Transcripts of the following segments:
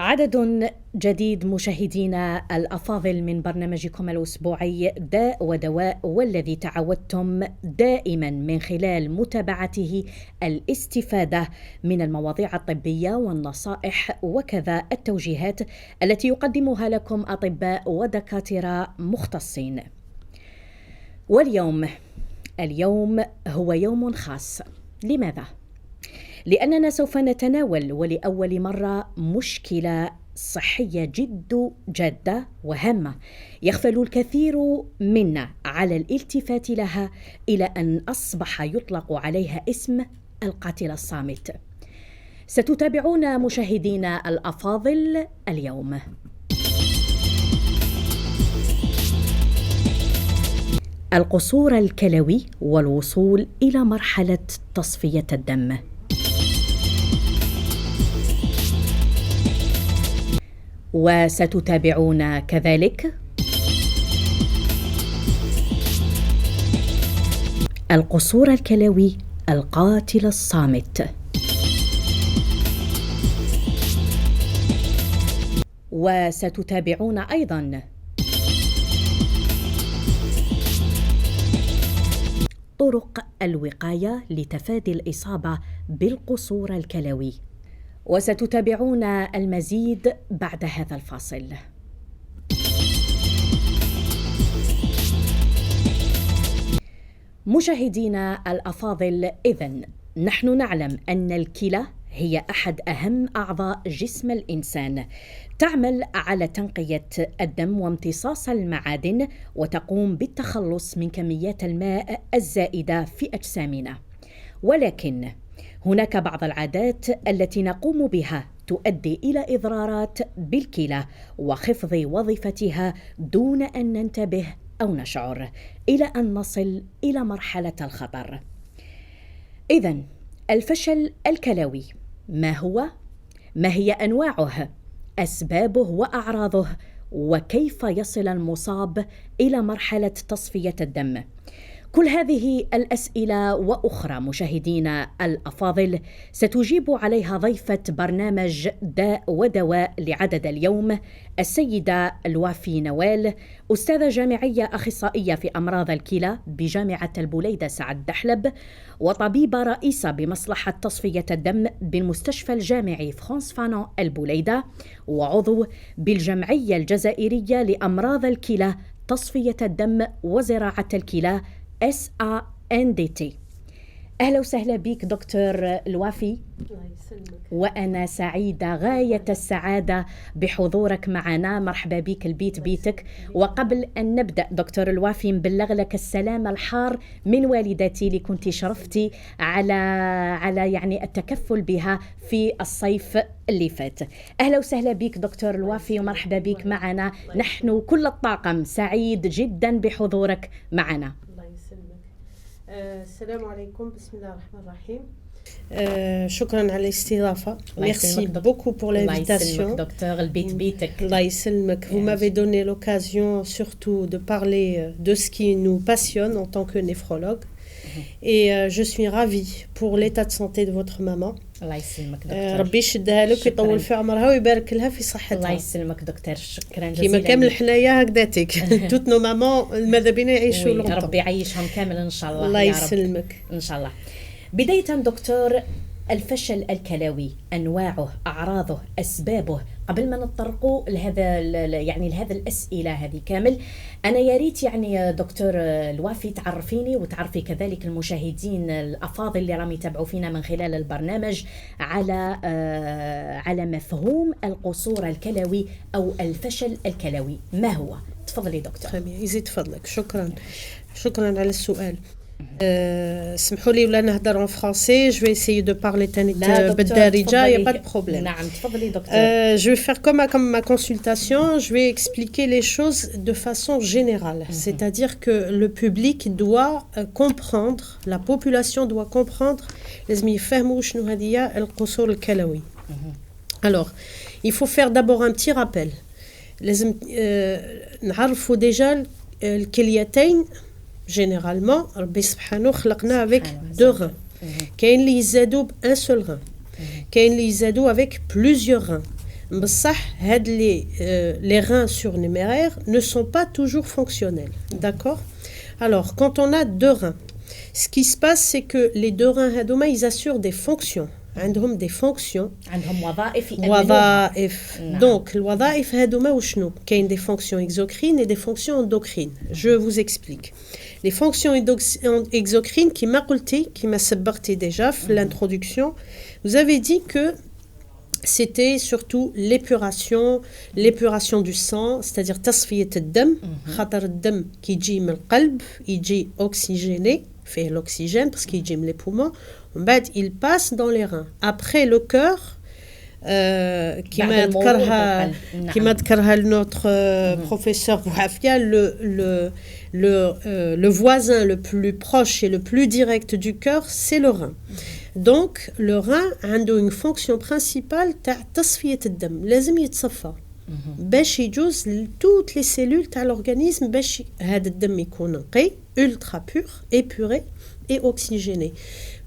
عدد جديد مشاهدينا الأفاضل من برنامجكم الأسبوعي داء ودواء، والذي تعودتم دائما من خلال متابعته الاستفادة من المواضيع الطبية والنصائح وكذا التوجيهات التي يقدمها لكم أطباء ودكاترة مختصين. واليوم هو يوم خاص. لماذا؟ لأننا سوف نتناول ولأول مرة مشكلة صحية جادة وهامة يغفل الكثير منا على الالتفات لها، إلى أن أصبح يطلق عليها اسم القاتل الصامت. ستتابعون مشاهدينا الأفاضل اليوم القصور الكلوي والوصول إلى مرحلة تصفية الدم. وستتابعون كذلك القصور الكلوي القاتل الصامت. وستتابعون أيضا طرق الوقاية لتفادي الإصابة بالقصور الكلوي. وستتابعون المزيد بعد هذا الفاصل. مشاهدينا الأفاضل، إذن نحن نعلم أن الكلى هي أحد أهم أعضاء جسم الإنسان، تعمل على تنقية الدم وامتصاص المعادن، وتقوم بالتخلص من كميات الماء الزائدة في أجسامنا. ولكن هناك بعض العادات التي نقوم بها تؤدي إلى إضرارات بالكلى وخفض وظيفتها دون أن ننتبه أو نشعر، إلى أن نصل إلى مرحلة الخطر. إذن الفشل الكلوي ما هو؟ ما هي أنواعه؟ أسبابه وأعراضه؟ وكيف يصل المصاب إلى مرحلة تصفية الدم؟ كل هذه الأسئلة وأخرى مشاهدينا الأفاضل ستجيب عليها ضيفة برنامج داء ودواء لعدد اليوم، السيدة الوافي نوال، أستاذة جامعية أخصائية في أمراض الكلى بجامعة البوليدة سعد دحلب، وطبيبة رئيسة بمصلحة تصفية الدم بالمستشفى الجامعي فرانس فانون البوليدة، وعضو بالجمعية الجزائرية لأمراض الكلى تصفية الدم وزراعة الكلى SANDT. أهلا وسهلا بك دكتور الوافي. الله يسلمك. وأنا سعيدة غاية السعادة بحضورك معنا. مرحبا بك، البيت بيتك. وقبل أن نبدأ دكتور الوافي، نبلغ لك السلام الحار من والدتي اللي كنت شرفتي على يعني التكفل بها في الصيف اللي فات. أهلا وسهلا بك دكتور الوافي، ومرحبا بك معنا. نحن كل الطاقم سعيد جدا بحضورك معنا. السلام عليكم. بسم الله الرحمن الرحيم. شكرا على الاستضافة. Merci beaucoup pour l'invitation. Docteur, البيت بيتك. الله يسلمك. Vous m'avez donné l'occasion surtout de parler de ce qui nous passionne en tant que néphrologue. Et je suis ravie pour l'état de santé de votre maman. الله يسلمك دكتور. ربي يشدها لك ويطول في عمرها ويبارك لها في صحتها. الله يسلمك دكتور، شكرا جزيلا. كيما كامل حنايا هكذاتك. توت نو مامون ماذا بينا يعيشوا لهم. ربي يعيشهم كامل ان شاء الله. الله يسلمك ان شاء الله. بداية دكتور، الفشل الكلوي، أنواعه، أعراضه، أسبابه، قبل ما نتطرقوا لهذا الأسئلة هذه كامل، أنا يا ريت يعني دكتور الوافي تعرفيني وتعرفي كذلك المشاهدين الأفاضل اللي راهم يتابعوا فينا من خلال البرنامج على مفهوم القصور الكلوي أو الفشل الكلوي. ما هو؟ تفضلي دكتور. يزيد فضلك. شكرا على السؤال. اسمحوا لي ولا نهضر en français. Je vais essayer de parler بالدارجة. Il n'y a pas de problème. نعم تفضلي دكتور. Je vais faire comme ma consultation. Je vais expliquer les choses de façon générale. C'est-à-dire que le public doit comprendre, la population doit comprendre لازم يفهموا شنو هذه القصور الكلوي. Alors, il faut faire d'abord un petit rappel. لازم نعرفوا déjà الكليتين. Généralement, Rabbi Subhanahu خلقنا avec 2 reins. كاين اللي يزادوا ب un seul rein. كاين اللي يزادوا avec plusieurs reins. بصح هاد les reins surnuméraires ne sont pas toujours fonctionnels, d'accord? Alors, quand on a deux reins, ce qui se passe, c'est que les deux reins هادوما, ils assurent des fonctions. عندهم des fonctions. عندهم وظائف يأمنوها. وظائف. Donc, الوظائف هادوما وشنو؟ كاين des fonctions exocrines et des fonctions endocrines. Je vous explique. Les fonctions exocrines, كما قلتي, كما سبقتي déjà في l'introduction, vous avez dit que c'était surtout l'épuration du sang, c'est-à-dire تصفية الدم. خاطر الدم كي يجي من القلب يجي oxygéné, fait l'oxygène parce qu'il يجي من les poumons. Il passe dans les reins. Après le cœur, qui m'a ذكرها notre professeur Bouhafia, le voisin le plus proche et le plus direct du cœur, c'est le rein. Donc, le rein a une fonction principale تاع تصفية الدم. لازم يتصفى باش يجوز toutes les cellules تاع l'organisme باش هذا الدم يكون نقي, ultra pur, épuré et oxygéné.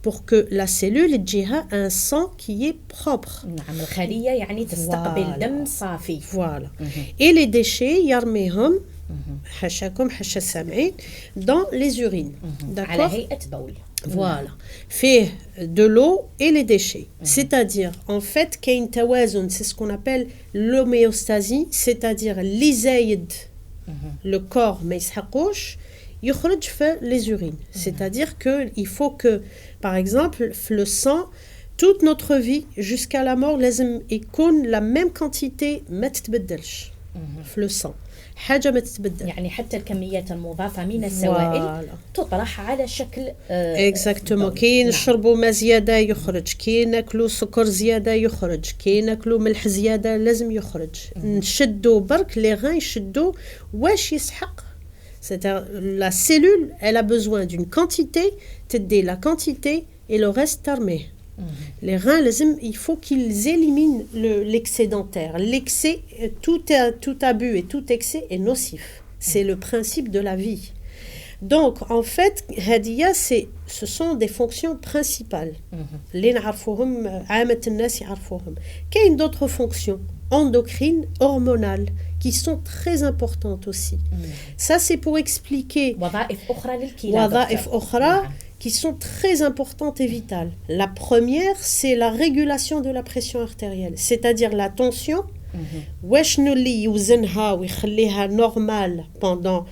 Pour que la cellule ait un sang qui est propre. نعم, الخلية يعني تستقبل دم صافي. Voilà. Et les déchets يرميهم حاشاكم حاشا السامعين dans les urines. D'accord? على هيئة بول. Voilà. Fait de l'eau et les déchets. C'est-à-dire, en fait, qu'il y a une توازن, c'est ce qu'on appelle l'homéostasie, c'est-à-dire l'ISAID, le corps ما يسحقوش يخرج في les urines. C'est-à-dire qu'il faut que, par exemple, le sang, toute notre vie, jusqu'à la mort, لازم يكون la même quantité ما تتبدلش في le sang. حاجة ما تتبدل. يعني حتى الكميات المضافة من السوائل تطرح على شكل exactement. كي نشربوا ماء زيادة يخرج, كي ناكلوا سكر زيادة يخرج, كي ناكلوا ملح زيادة لازم يخرج. نشدوا برك les reins يشدوا واش يسحق. C'est-à-dire, la cellule, elle a besoin d'une quantité, t'aider la quantité et le reste t'armé. Les reins, il faut qu'ils éliminent l'excédentaire. L'excès, tout abus et tout excès est nocif. C'est le principe de la vie. Donc, en fait, هذه ce sont des fonctions principales. اللي نعرفوهم عامة الناس يعرفوهم. كاين d'autres fonctions endocrines, hormonales, qui sont très importantes aussi. Ça, c'est pour expliquer وظائف أخرى qui sont très importantes et vitales. La première, c'est la régulation de la pression artérielle, c'est-à-dire la tension. واش نولي يوزنها ويخليها نورمال pendant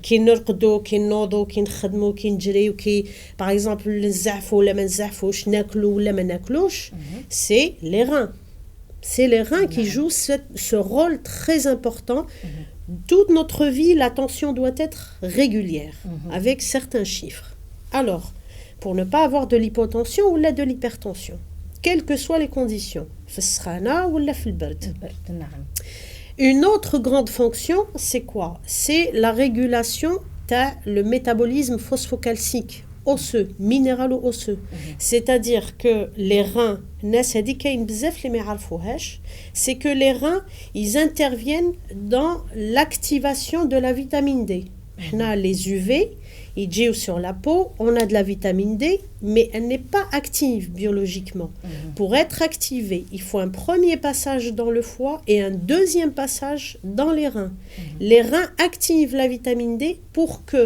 كي نرقدوا, كي نوضوا, كي نخدموا, كي نجريو, كي par exemple نزعفوا ولا ما نزعفوش, ناكلوا ولا ما ناكلوش, c'est les reins. C'est les reins qui jouent ce rôle très important. Toute notre vie, la tension doit être régulière, avec certains chiffres. Alors, pour ne pas avoir de l'hypotension ou de l'hypertension, quelles que soient les conditions, une autre grande fonction, c'est quoi? C'est la régulation le métabolisme phosphocalcique osseux, minéralo-osseux. C'est-à-dire que les reins, c'est que les reins, ils interviennent dans l'activation de la vitamine D. On a les UV, ils jouent sur la peau, on a de la vitamine D, mais elle n'est pas active biologiquement. Pour être activée, il faut un premier passage dans le foie et un deuxième passage dans les reins. Les reins activent la vitamine D pour que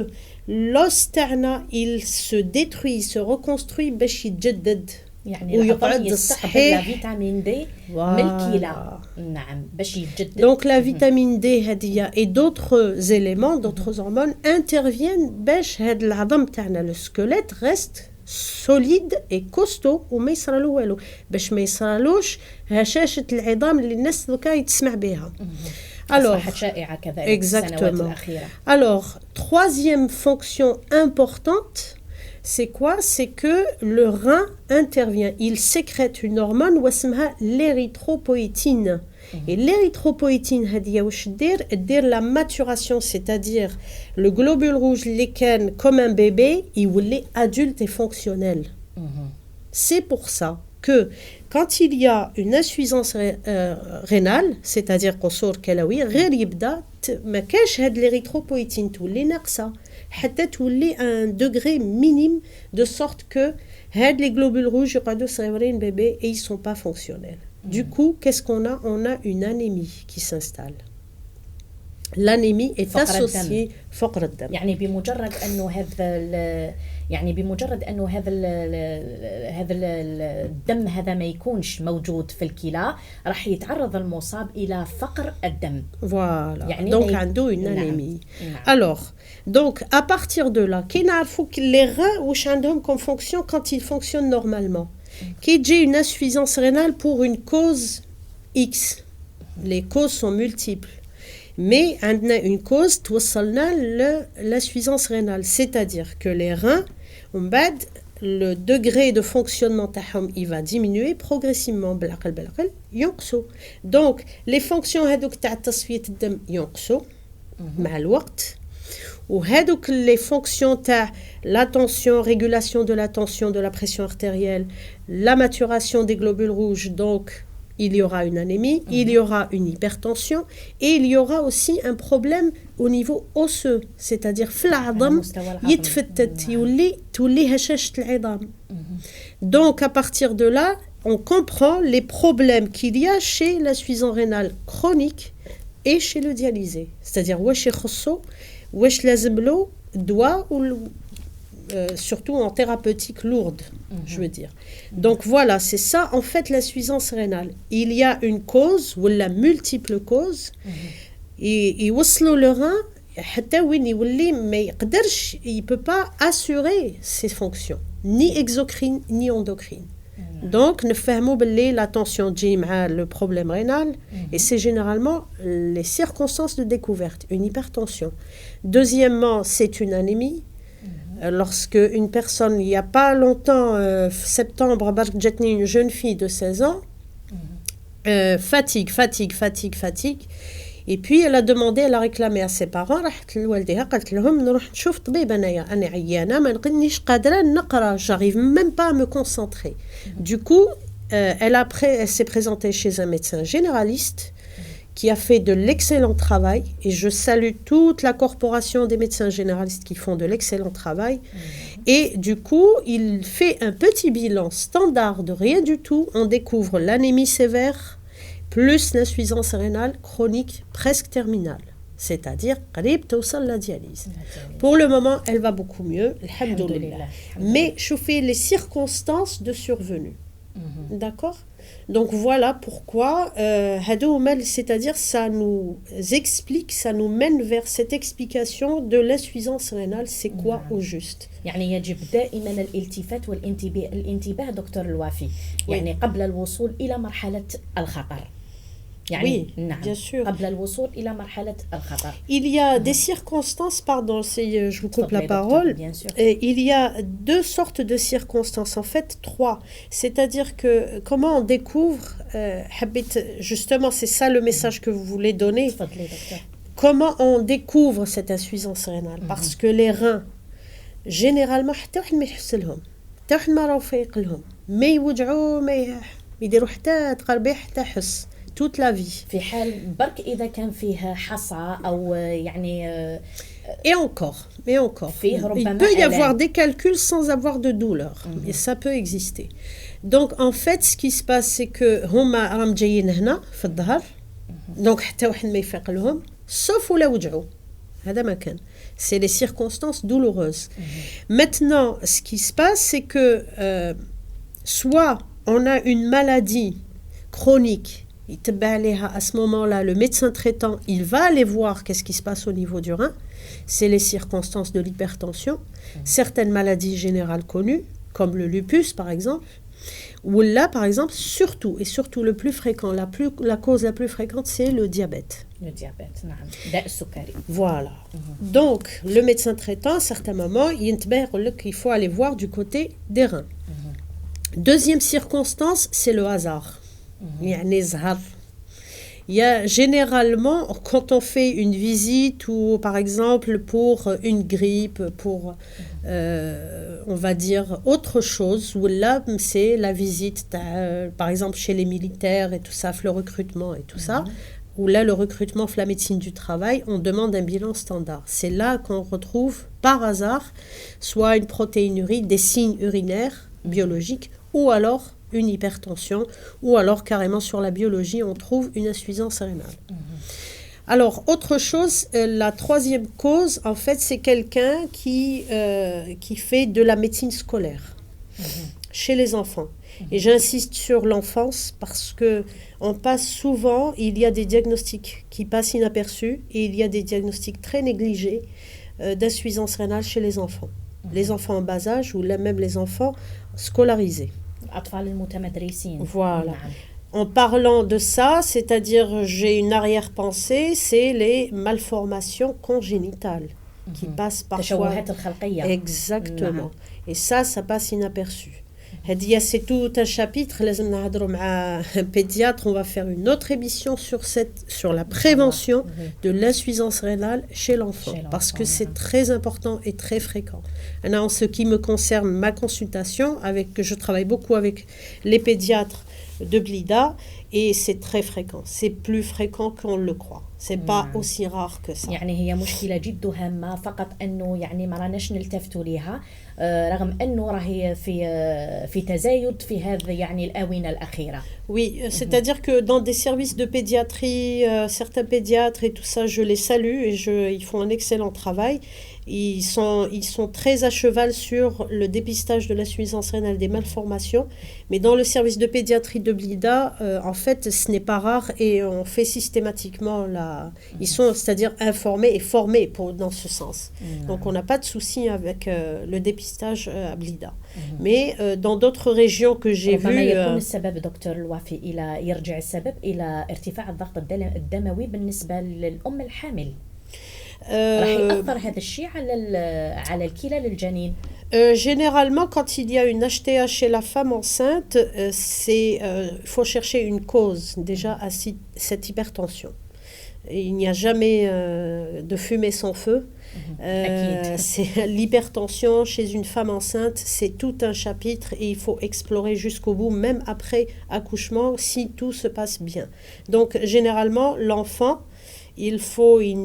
l'os تاعنا il se détruit, se reconstruit باش يتجدد. يعني ويقعد يستحضر فيتامين دي من الكلى. نعم باش يتجدد. Donc la vitamine D هذه et d'autres éléments, d'autres hormones interviennent باش هذا العظم تاعنا, le squelette reste solide et costaud وما يصرالو والو, باش ما يصرالوش هشاشة العظام اللي الناس دوكا تسمع بها. Alors, exactement. Alors, troisième fonction importante, c'est quoi? C'est que le rein intervient. Il sécrète une hormone, l'érythropoïétine. Et l'érythropoïétine, elle la maturation, c'est-à-dire le globule rouge, les comme un bébé, il est adulte et fonctionnel. C'est pour ça que quand il y a une insuffisance rénale, c'est-à-dire قصور كلوي, غير يبدا ما كاش هاد l'érythropoïétine تولي ناقصة حتى تولي un degré minime de sorte que هاد les globules rouges يقعدوا صغيرين bébés et ils sont pas fonctionnels. Du coup, qu'est-ce qu'on a? On a une anémie qui s'installe. L'anémie est associée فقر الدم. يعني بمجرد انه هذا الدم هذا ما يكونش موجود في الكلى راح يتعرض المصاب الى فقر الدم. Voilà. يعني donc عنده une anémie. Alors, donc à partir de là, كي نعرفوا les reins واش عندهم comme fonction quand ils fonctionnent normalement. Qui dit une insuffisance rénale pour une cause X. Les causes sont multiples. Mais on a une cause, l'insuffisance rénale. C'est-à-dire que les reins, le degré de fonctionnement il va diminuer progressivement. Donc, les fonctions les fonctions la tension, régulation de la tension, de la pression artérielle, la maturation des globules rouges, donc il y aura une anémie, il y aura une hypertension et il y aura aussi un problème au niveau osseux, c'est-à-dire donc à partir de là, on comprend les problèmes qu'il y a chez l'insuffisance rénale chronique et chez le dialysé, c'est-à-dire wesh لازم له doit ou surtout en thérapeutique lourde, je veux dire. Donc voilà, c'est ça en fait l'insuffisance rénale. Il y a une cause ou la multiple cause et يوصلوا le rein حتى وين يولي ما يقدرش, il peut pas assurer ses fonctions ni exocrine ni endocrine. Donc نفهموا باللي la tension تجي مع le problème rénal et c'est généralement les circonstances de découverte, une hypertension. Deuxièmement, c'est une anémie. Lorsque une personne, il n'y a pas longtemps, septembre, une jeune fille de 16 ans, fatigue. Et puis elle a demandé, elle a réclamé à ses parents, j'arrive même pas à me concentrer. Du coup, elle s'est présentée chez un médecin généraliste qui a fait de l'excellent travail, et je salue toute la corporation des médecins généralistes qui font de l'excellent travail. Et du coup, il fait un petit bilan standard de rien du tout. On découvre l'anémie sévère plus l'insuffisance rénale chronique presque terminale, c'est-à-dire la dialyse. Pour le moment, elle va beaucoup mieux, alhamdoulilah. Mais je fais les circonstances de survenue. D'accord ? Donc voilà pourquoi, c'est-à-dire ça nous explique, ça nous mène vers cette explication de l'insuffisance rénale, c'est quoi au juste. يعني يجب دائما الالتفات والانتباه دكتور الوافي يعني قبل الوصول إلى مرحلة الخطر. Oui, bien sûr. Il y a des circonstances, pardon, je vous coupe la parole. Il y a deux sortes de circonstances, en fait trois. C'est-à-dire que comment on découvre, justement c'est ça le message que vous voulez donner. Comment on découvre cette insuffisance rénale? Parce que les reins, généralement, ما يوجعوا ما يديروا حتى تقربي حتى حس toute la vie. في حال برك إذا كان فيها حصى أو يعني et encore. Il peut y avoir des calculs sans avoir de douleur. Et ça peut exister. Donc en fait ce qui se passe c'est que هما راهم جايين هنا في الظهر. Donc حتى واحد ما يفيق لهم sauf ولا وجعوا. هذا ما كان. C'est les circonstances douloureuses. Maintenant ce qui se passe c'est que soit on a une maladie chronique. À ce moment-là, le médecin traitant, il va aller voir qu'est-ce qui se passe au niveau du rein. C'est les circonstances de l'hypertension, certaines maladies générales connues, comme le lupus par exemple, ou là par exemple, surtout le plus fréquent, la cause la plus fréquente, c'est le diabète. Le diabète, voilà. Donc, le médecin traitant, à certains moments, il faut aller voir du côté des reins. Deuxième circonstance, c'est le hasard. Il y a généralement, quand on fait une visite ou par exemple pour une grippe, pour on va dire autre chose, où là c'est la visite par exemple chez les militaires et tout ça, le recrutement et tout ça, où là le recrutement, la médecine du travail, on demande un bilan standard. C'est là qu'on retrouve par hasard soit une protéinurie, des signes urinaires biologiques, ou alors une hypertension, ou alors carrément sur la biologie, on trouve une insuffisance rénale. Alors, autre chose, la troisième cause, en fait, c'est quelqu'un qui fait de la médecine scolaire chez les enfants. Et j'insiste sur l'enfance parce que on passe souvent, il y a des diagnostics qui passent inaperçus et il y a des diagnostics très négligés d'insuffisance rénale chez les enfants. Les enfants en bas âge ou même les enfants scolarisés. Voilà. En parlant de ça, c'est-à-dire j'ai une arrière-pensée, c'est les malformations congénitales qui passent parfois. Exactement. Et ça passe inaperçu. C'est tout un chapitre. Un pédiatre, on va faire une autre émission sur la prévention de l'insuffisance rénale chez l'enfant, parce que c'est très important et très fréquent. En ce qui me concerne, ma consultation, je travaille beaucoup avec les pédiatres de Blida et c'est très fréquent. C'est plus fréquent qu'on le croit. C'est pas aussi rare que ça. يعني هي مشكلة جد هامة فقط أنه يعني ما راناش نلتفتوا ليها رغم أنه راهي في تزايد في هذه يعني الآونة الأخيرة. Oui, c'est-à-dire que dans des services de pédiatrie, certains pédiatres et tout ça, je les salue et ils font un excellent travail. Ils sont très à cheval sur le dépistage de l'insuffisance rénale des malformations. Mais dans le service de pédiatrie de Blida, en fait, ce n'est pas rare et on fait systématiquement ils sont, c'est-à-dire informés et formés dans ce sens. Donc, on n'a pas de souci avec le dépistage à Blida. Mais dans d'autres régions que j'ai vues... يكون السبب دكتور الوافي يرجع السبب إلى ارتفاع الضغط الدموي بالنسبة للأم الحامل. راح يأثر هذا الشيء على الكلى للجنين. Généralement, quand il y a une HTA chez la femme enceinte, il faut chercher une cause déjà à cette hypertension. Et il n'y a jamais de fumée sans feu. C'est l'hypertension chez une femme enceinte, c'est tout un chapitre et il faut explorer jusqu'au bout, même après accouchement, si tout se passe bien. Donc, généralement, l'enfant, il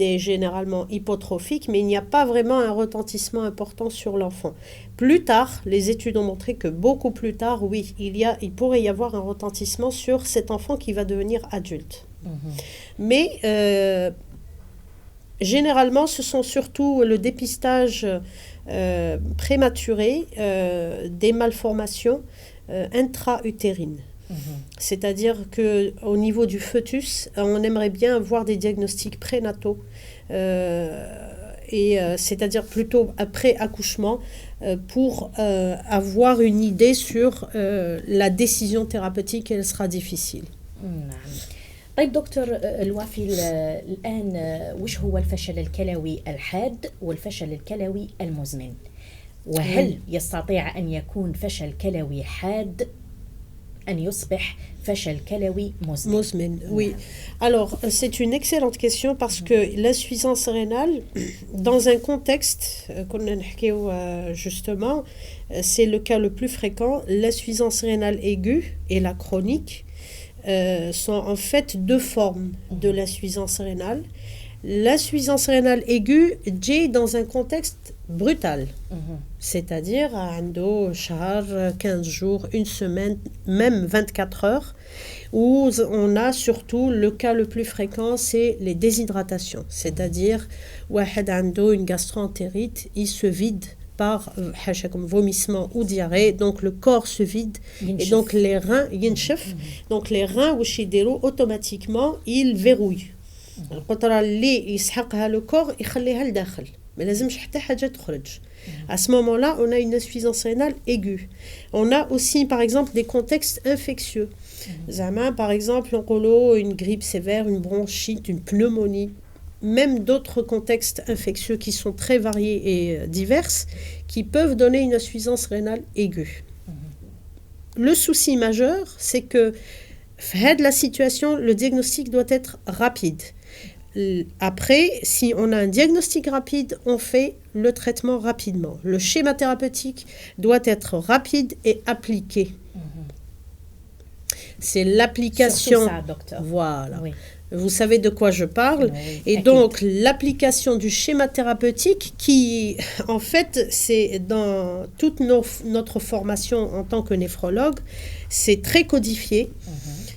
naît généralement hypotrophique, mais il n'y a pas vraiment un retentissement important sur l'enfant. Plus tard, les études ont montré que beaucoup plus tard, oui, il pourrait y avoir un retentissement sur cet enfant qui va devenir adulte. Mais généralement, ce sont surtout le dépistage prématuré des malformations intra-utérines. C'est-à-dire qu'au niveau du fœtus, on aimerait bien avoir des diagnostics prénataux, c'est-à-dire plutôt après accouchement, pour avoir une idée sur la décision thérapeutique, elle sera difficile. طيب دكتور الوافي الآن وش هو الفشل الكلوي الحاد والفشل الكلوي المزمن؟ وهل يستطيع أن يكون فشل كلوي حاد أن يصبح فشل كلوي مزمن. Oui. Alors, c'est une excellente question parce que l'insuffisance rénale, dans un contexte qu'on a justement, c'est le cas le plus fréquent. L'insuffisance rénale aiguë et la chronique sont en fait deux formes de l'insuffisance rénale. L'insuffisance rénale aiguë est dans un contexte brutal, c'est-à-dire à 15 jours, une semaine, même 24 heures, où on a surtout le cas le plus fréquent, c'est les déshydratations, c'est-à-dire واحد عنده une gastro-entérite, il se vide par vomissement ou diarrhée, donc le corps se vide et donc les reins donc les reins automatiquement ils verrouillent. القطرة اللي يسحقها le corps يخليها لداخل ما لازمش حتى حاجة تخرج. À ce moment-là, on a une insuffisance rénale aiguë. On a aussi, par exemple, des contextes infectieux. Par exemple, une grippe sévère, une bronchite, une pneumonie, même d'autres contextes infectieux qui sont très variés et diverses, qui peuvent donner une insuffisance rénale aiguë. Le souci majeur, c'est que, dans la situation, le diagnostic doit être rapide. Après, si on a un diagnostic rapide, on fait le traitement rapidement. Le schéma thérapeutique doit être rapide et appliqué. C'est l'application. Surtout ça, docteur. Voilà. Oui. Vous savez de quoi je parle. Oui, Et أكيد. donc, l'application du schéma thérapeutique qui, en fait, c'est dans toute notre formation en tant que néphrologue, c'est très codifié.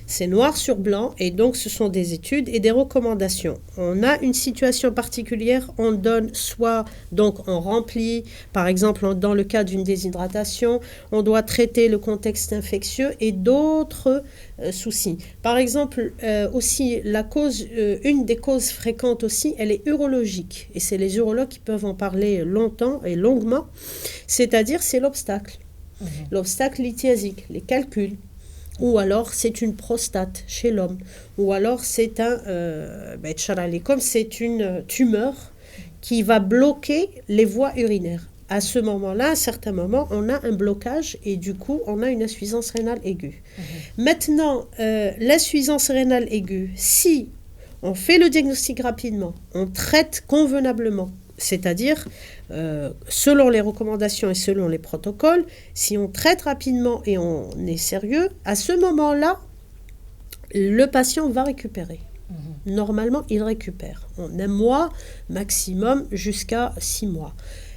C'est noir sur blanc et donc ce sont des études et des recommandations. On a une situation particulière, on donne soit, donc on remplit, par exemple dans le cas d'une déshydratation, on doit traiter le contexte infectieux et d'autres soucis. Par exemple, aussi la cause, une des causes fréquentes aussi, elle est urologique et c'est les urologues qui peuvent en parler longtemps et longuement, c'est-à-dire c'est l'obstacle. L'obstacle lithiasique, les calculs. Ou alors c'est une prostate chez l'homme, ou alors c'est comme c'est une tumeur qui va bloquer les voies urinaires. À ce moment-là, à un certain moment, on a un blocage et du coup, on a une insuffisance rénale aiguë. Maintenant, l'insuffisance rénale aiguë, si on fait le diagnostic rapidement, on traite convenablement, c'est-à-dire selon les recommandations et selon les protocoles, si on traite rapidement et on est sérieux, à ce moment-là, le patient va récupérer. Normalement, il récupère en 1 mois, maximum jusqu'à 6 mois.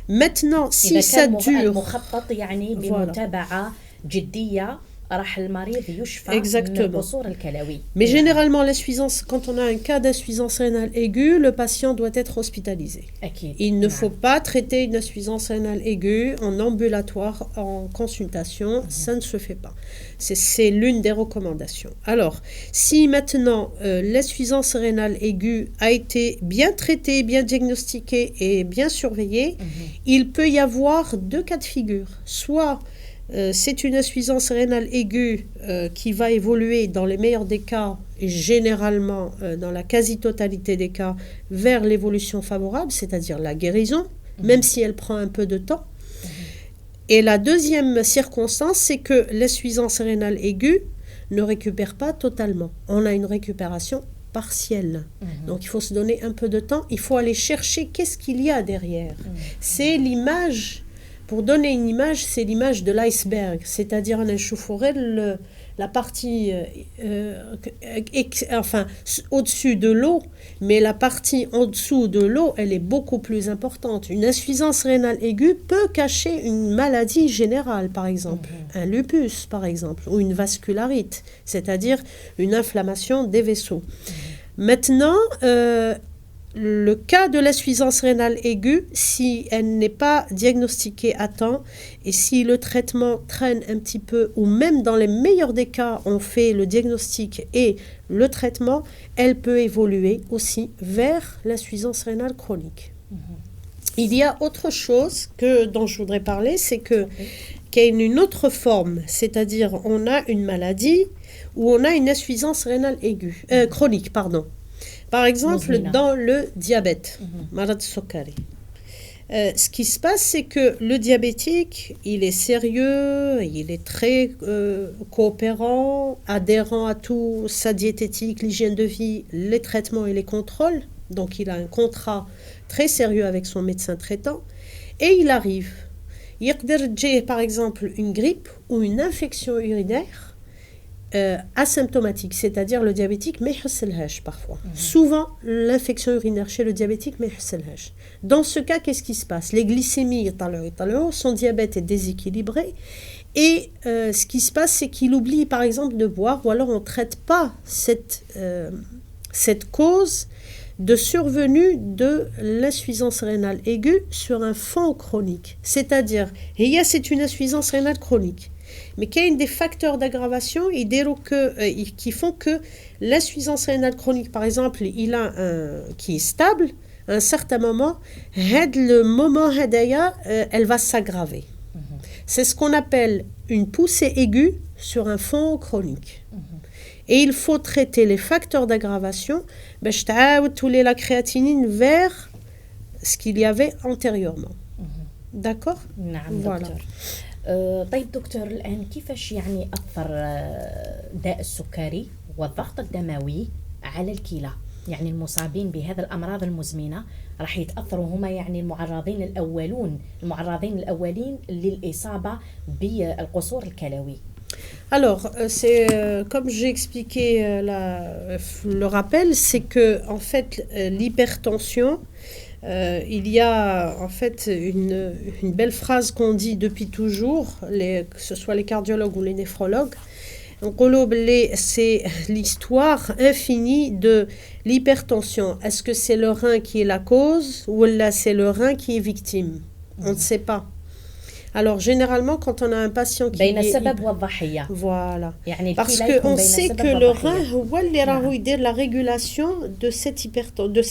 Maintenant, si ça dure... مخطط يعني بمتابعة جدية راح المريض يشفى من القصور الكلوي. Mais généralement, l'insuffisance, quand on a un cas d'insuffisance rénale aiguë, le patient doit être hospitalisé. أكيد. Il ne faut pas traiter une insuffisance rénale aiguë en ambulatoire, en consultation, ça ne se fait pas. C'est l'une des recommandations. Alors, si maintenant l'insuffisance rénale aiguë a été bien traitée, bien diagnostiquée et bien surveillée, il peut y avoir 2 cas de figure. Soit c'est une insuffisance rénale aiguë qui va évoluer dans les meilleurs des cas, et généralement dans la quasi-totalité des cas, vers l'évolution favorable, c'est-à-dire la guérison, même si elle prend un peu de temps. Et la deuxième circonstance, c'est que l'insuffisance rénale aiguë ne récupère pas totalement. On a une récupération partielle. Donc il faut se donner un peu de temps, il faut aller chercher qu'est-ce qu'il y a derrière. C'est l'image... Pour donner une image, c'est l'image de l'iceberg, c'est-à-dire on a la partie au-dessus de l'eau, mais la partie en dessous de l'eau, elle est beaucoup plus importante. Une insuffisance rénale aiguë peut cacher une maladie générale, par exemple, un lupus, par exemple, ou une vascularite, c'est-à-dire une inflammation des vaisseaux. Maintenant, le cas de l'insuffisance rénale aiguë, si elle n'est pas diagnostiquée à temps et si le traitement traîne un petit peu, ou même dans les meilleurs des cas, on fait le diagnostic et le traitement, elle peut évoluer aussi vers l'insuffisance rénale chronique. Il y a autre chose dont je voudrais parler, c'est qu'il y a une autre forme, c'est-à-dire on a une maladie où on a une insuffisance rénale aiguë, chronique, pardon. Par exemple, dans le diabète, malade Sokari. Ce qui se passe, c'est que le diabétique, il est sérieux, il est très coopérant, adhérent à tout, sa diététique, l'hygiène de vie, les traitements et les contrôles. Donc, il a un contrat très sérieux avec son médecin traitant. Et il arrive. Il y a, par exemple, une grippe ou une infection urinaire asymptomatique, c'est-à-dire le diabétique mais يحسلهاش parfois. Souvent l'infection urinaire chez le diabétique mais يحسلهاش. Dans ce cas, qu'est-ce qui se passe? Les glycémies son diabète est déséquilibré et ce qui se passe, c'est qu'il oublie par exemple de boire, ou alors on ne traite pas cette cause de survenue de l'insuffisance rénale aiguë sur un fond chronique, c'est-à-dire c'est une insuffisance rénale chronique. Mais qu'il y a des facteurs d'aggravation qui font que l'insuffisance rénale chronique, par exemple, qui est stable, à un certain moment, le moment elle va s'aggraver. C'est ce qu'on appelle une poussée aiguë sur un fond chronique. Et il faut traiter les facteurs d'aggravation, la créatinine vers ce qu'il y avait antérieurement. D'accord? Voilà. طيب دكتور، الآن كيفاش يعني أثر داء السكري والضغط الدموي على الكلى؟ يعني المصابين بهذه الأمراض المزمنة راح يتأثروا هما يعني المعرضين الأولين للإصابة بالقصور الكلوي. Alors, c'est comme j'ai expliqué le rappel, c'est que en fait l'hypertension, il y a en fait une belle phrase qu'on dit depuis toujours, que ce soit les cardiologues ou les néphrologues. C'est l'histoire infinie de l'hypertension. Est-ce que c'est le rein qui est la cause ou là c'est le rein qui est victime? On ne sait pas. Alors, généralement, quand on a un patient qui est... Voilà. Parce qu'on sait que le rein, c'est la régulation de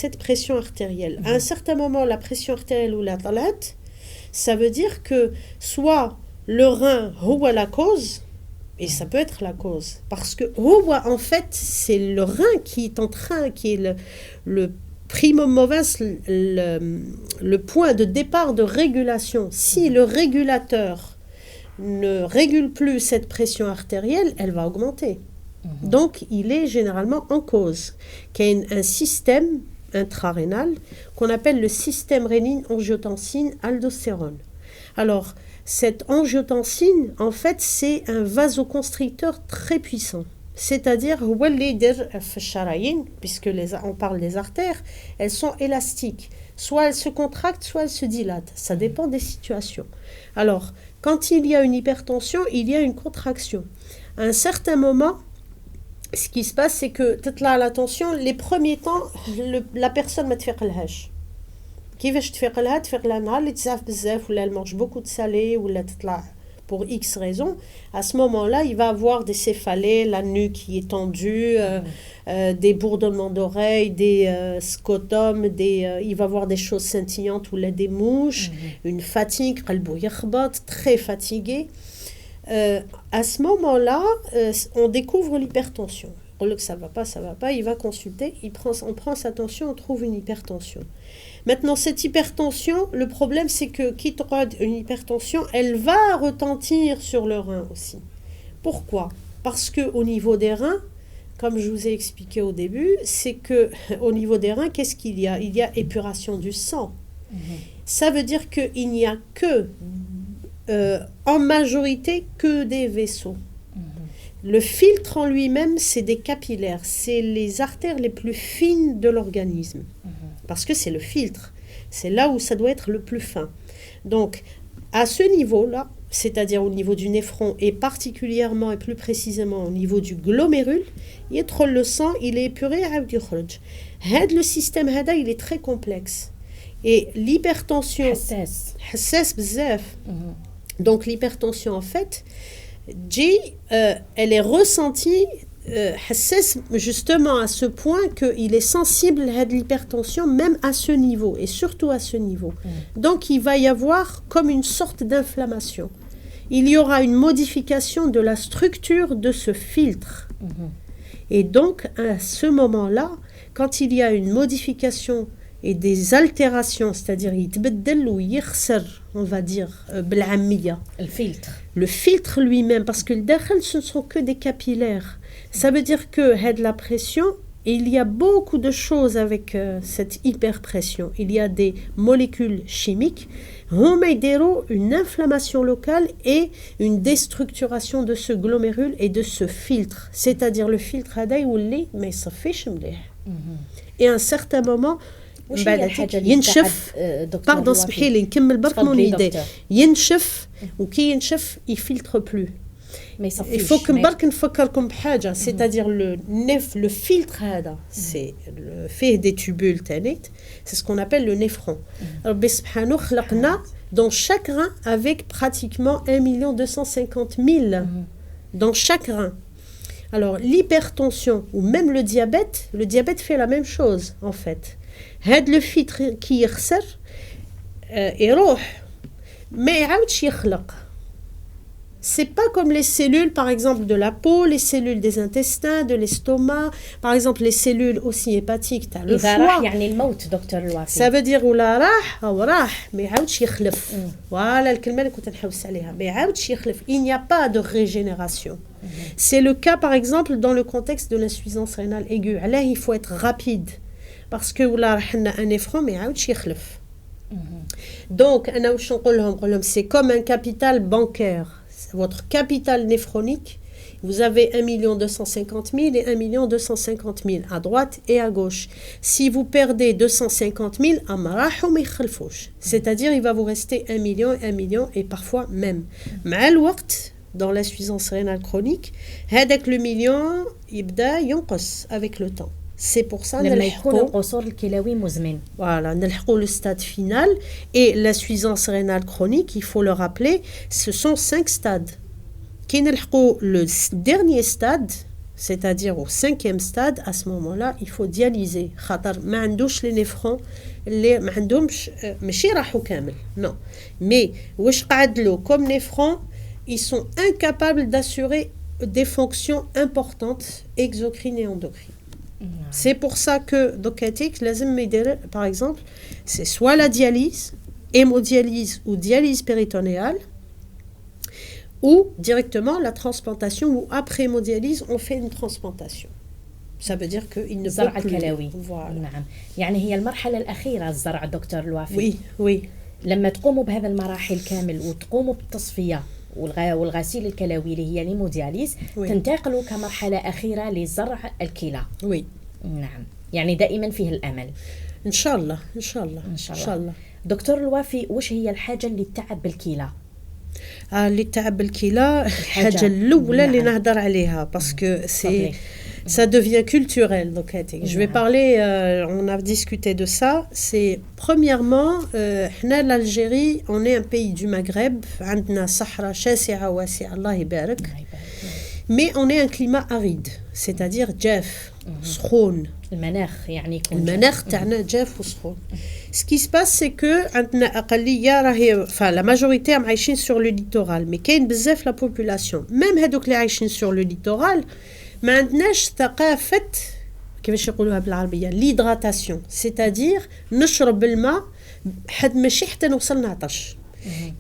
cette pression artérielle. À un certain moment, la pression artérielle ou la talat, ça veut dire que soit le rein, c'est la cause, et ça peut être la cause. Parce que, en fait, c'est le rein qui est en train, qui est le primo movens, le point de départ de régulation. Si le régulateur ne régule plus cette pression artérielle, elle va augmenter. Donc, il est généralement en cause. Qu'il y a un système intrarénal qu'on appelle le système rénine-angiotensine-aldostérone. Alors, cette angiotensine, en fait, c'est un vasoconstricteur très puissant. C'est-à-dire, puisque on parle des artères, elles sont élastiques. Soit elles se contractent, soit elles se dilatent. Ça dépend des situations. Alors, quand il y a une hypertension, il y a une contraction. À un certain moment, ce qui se passe, c'est que, la tension, les premiers temps, la personne ne تفيقلهاش. كيفاش تفيقلها نهار اللي تزعف بزاف ولا elle mange beaucoup de salé ولا تطلع pour X raisons, à ce moment-là, il va avoir des céphalées, la nuque qui est tendue, des bourdonnements d'oreilles, des scotums, il va avoir des choses scintillantes ou là, des mouches, une fatigue, très fatigué. À ce moment-là, on découvre l'hypertension. On dit que ça va pas, il va consulter, on prend sa tension, on trouve une hypertension. Maintenant, cette hypertension, le problème, c'est que quitte une hypertension, elle va retentir sur le rein aussi. Pourquoi? Parce qu'au niveau des reins, comme je vous ai expliqué au début, c'est qu'au niveau des reins, qu'est-ce qu'il y a? Il y a épuration du sang. Ça veut dire qu'il n'y a que, en majorité, que des vaisseaux. Le filtre en lui-même, c'est des capillaires, c'est les artères les plus fines de l'organisme. Parce que c'est le filtre, c'est là où ça doit être le plus fin. Donc, à ce niveau-là, c'est-à-dire au niveau du néphron et particulièrement et plus précisément au niveau du glomérule, le sang, il est épuré à le système il est très complexe. Et l'hypertension, donc l'hypertension en fait, elle est ressentie justement à ce point qu'il est sensible à l'hypertension même à ce niveau et surtout à ce niveau. Donc il va y avoir comme une sorte d'inflammation. Il y aura une modification de la structure de ce filtre. Et donc à ce moment-là, quand il y a une modification et des altérations, c'est-à-dire on va dire le filtre lui-même, parce que le dakhel ce ne sont que des capillaires. Ça veut dire que la pression, il y a beaucoup de choses avec cette hyperpression. Il y a des molécules chimiques, une inflammation locale et une déstructuration de ce glomérule et de ce filtre. C'est-à-dire le filtre et à un certain moment, ينشف pardon اسمحي لي نكمل برك مون ايدي ينشف وكي ينشف يفلتر بلو il faut que برك نفكركم بحاجه c'est-à-dire le filtre هذا c'est فيه des tubules تانيت c'est ce qu'on appelle le néphron. ربي سبحانه خلقنا dans chaque rein avec pratiquement 1,250,000 dans chaque rein. Alors l'hypertension ou même le diabète fait la même chose en fait. هاد le filtre qui يخسر يروح ما يعاودش يخلق. C'est pas comme les cellules par exemple de la peau, les cellules des intestins, de l'estomac, par exemple les cellules aussi hépatiques, t'as le foie. يعني الموت دكتور الوافي. Ça veut dire ولا راح أو راح ما يعاودش يخلف. Voilà الكلمة اللي كنت نحوس عليها. ما يعاودش يخلف. Il n'y a pas de régénération. C'est le cas par exemple dans le contexte de l'insuffisance rénale aiguë. Là il faut être rapide. Parce que ولا راح لنا un néphron ما يعاودش يخلف. Donc أنا واش نقول لهم c'est comme un capital bancaire. votre capital néphronique, vous avez 1 250 000 et 1 250 000 à droite et à gauche. Si vous perdez 250 000, c'est-à-dire il va vous rester 1 million et parfois même. مع الوقت, dans l'insuffisance rénale chronique, هذاك le million يبدا ينقص avec le temps. C'est pour ça لما يكون القصور الكلوي مزمن. Voilà, نلحقوا le stade final. Et l'insuffisance rénale chronique, il faut le rappeler, ce sont 5 stades. Qui نلحقوا le dernier stade, c'est-à-dire au 5e stade, à ce moment-là, il faut dialyser. خاطر ما عندوش les néphrons اللي ما عندهمش ماشي راحوا كامل. Non. Mais واش قعد له comme néphrons, ils sont incapables d'assurer des fonctions importantes exocrines et endocrines. C'est pour ça que Dokatik, par exemple, c'est soit la dialyse, hémodialyse ou dialyse péritonéale, ou directement la transplantation, ou après hémodialyse, on fait une transplantation. Ça veut dire qu'il ne peut plus. Voilà. نعم. يعني هي المرحلة الأخيرة الزرع دكتور الوافي. Oui. لما تقوموا بهذا المراحل كامل وتقوموا بالتصفية والغسيل الكلوي اللي هي الهيمودياليز تنتقلوا كمرحلة أخيرة لزرع الكلى. Oui. نعم. يعني دائما فيه الأمل. إن شاء الله. دكتور الوافي، وش هي الحاجة اللي تعب بالكلى؟ اللي تعب بالكلى الحاجة الأولى اللي نهضر عليها باسكو سي ça devient culturel. Donc, je vais parler, on a discuté de ça. C'est premièrement, l'Algérie, on est un pays du Maghreb, عندنا صحراء شاسعة واسعة الله يبارك. Mais on est un climat aride, c'est-à-dire جاف سخون. المناخ يعني المناخ تاعنا جاف وسخون. Ce qui se passe, c'est que عندنا أقلية راهي, enfin la majorité عايشين sur le littoral, mais كاين بزاف la population. Même هذوك اللي عايشين sur le littoral, ما عندناش ثقافة كيفاش يقولوها بالعربية l'hydratation, c'est-à-dire نشرب الماء حد ماشي حتى نوصل نعطش.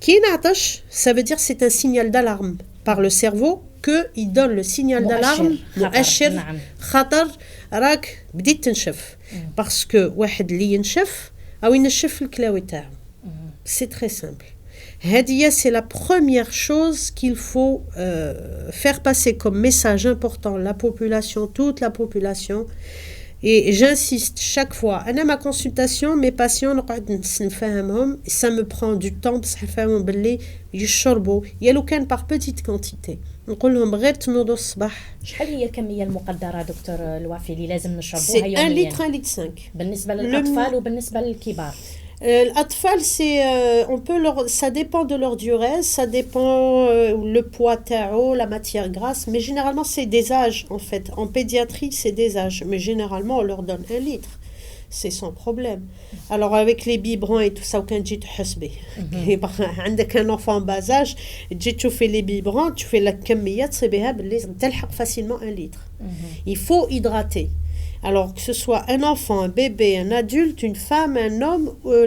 كي نعطش, ça veut dire c'est un signal d'alarme par le cerveau que il donne le signal d'alarme مؤشر خطر راك بديت تنشف. parce que واحد اللي ينشف أو ينشف الكلاوي تاعو. c'est très simple. Hadia, c'est la première chose qu'il faut faire passer comme message important la population, toute la population. Et j'insiste chaque fois. Ana ma consultation, mes patients, ça me prend du temps parce qu'ils يشربوا يلو كان par petite quantité. نقول لهم غير تنوضوا الصباح. شحال هي الكمية المقدرة دكتور الوافي اللي لازم نشربوها يوميا؟ 1 litre 1 litre 5. بالنسبة للأطفال وبالنسبة للكبار. الأطفال c'est on peut leur, ça dépend de leur durée, ça dépend le poids tao, la matière grasse, mais généralement c'est des âges en fait. En pédiatrie c'est des âges, mais généralement on leur donne 1 litre. C'est sans problème. Alors avec les biberons et tout ça, aucun dit حسبي. عندك un enfant en bas âge, tu fais les biberons, tu fais la كميات تصيبها باللي تلحق facilement 1 litre. Il faut hydrater. Alors que ce soit un enfant, un bébé, un adulte, une femme, un homme,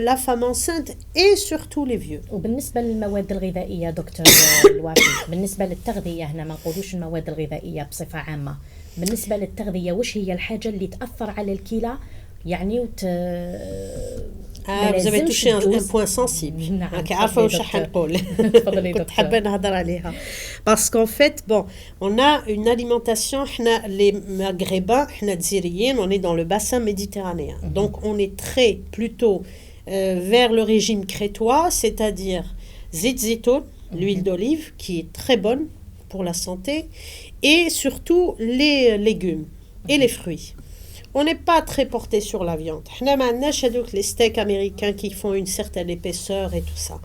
la femme enceinte et surtout les vieux. وبالنسبة للمواد الغذائية دكتور الوافي، بالنسبة للتغذية هنا ما نقولوش المواد الغذائية بصفة عامة، بالنسبة للتغذية وش هي الحاجة اللي تأثر على الكلى يعني vous avez touché un point sensible. عارفة واش راح نقول. كنت حابة نهضر عليها. Parce qu'en fait, bon, on a une alimentation, حنا les maghrébins, حنا دزيريين, on est dans le bassin méditerranéen. Donc on est très plutôt vers le régime crétois, c'est-à-dire zit zitoun, l'huile d'olive qui est très bonne pour la santé, et surtout les légumes et les fruits. On n'est pas très porté sur la viande. On a les steaks américains qui font une certaine épaisseur et tout ça.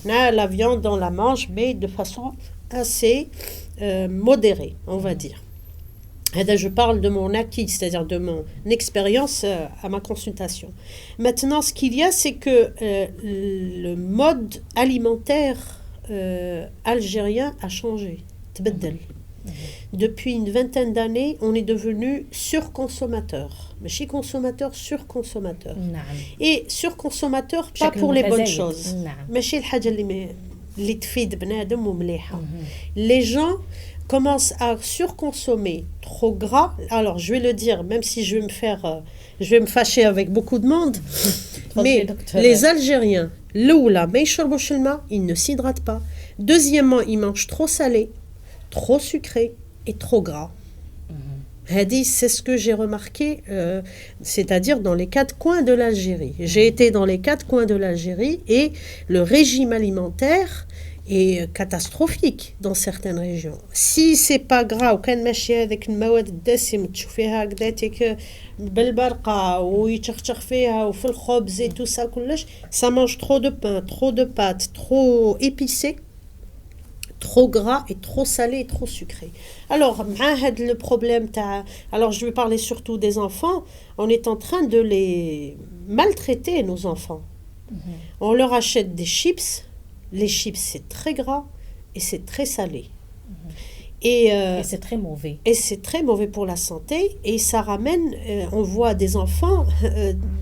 On a la viande, on la mange, mais de façon assez modérée, on va dire. Et là, je parle de mon acquis, c'est-à-dire de mon expérience à ma consultation. Maintenant, ce qu'il y a, c'est que le mode alimentaire algérien a changé. Depuis une vingtaine d'années, on est devenu surconsommateur. Mais chez consommateur, surconsommateur. Et surconsommateur, pas pour les bonnes choses. Mais chez les gens commencent à surconsommer trop gras. Alors, je vais le dire, même si je vais me fâcher avec beaucoup de monde. Mais les Algériens, ils ne s'hydratent pas. Deuxièmement, ils mangent trop salé, trop sucré et trop gras. Hadi, c'est ce que j'ai remarqué, c'est-à-dire dans les 4 coins de l'Algérie. J'ai été dans les 4 coins de l'Algérie et le régime alimentaire est catastrophique dans certaines régions. Si c'est pas gras وكان ماشي هذيك المواد الدسم تشوفيها هكذاتك بالبرقه ويتشخشخ فيها وفي الخبز et tout ça كلش, ça mange trop de pain, trop de pâtes, trop épicé, trop gras et trop salé et trop sucré. Alors, le problème, alors je vais parler surtout des enfants, on est en train de les maltraiter, nos enfants. On leur achète des chips, les chips c'est très gras et c'est très salé. Et c'est très mauvais. Et c'est très mauvais pour la santé et ça ramène, on voit des enfants,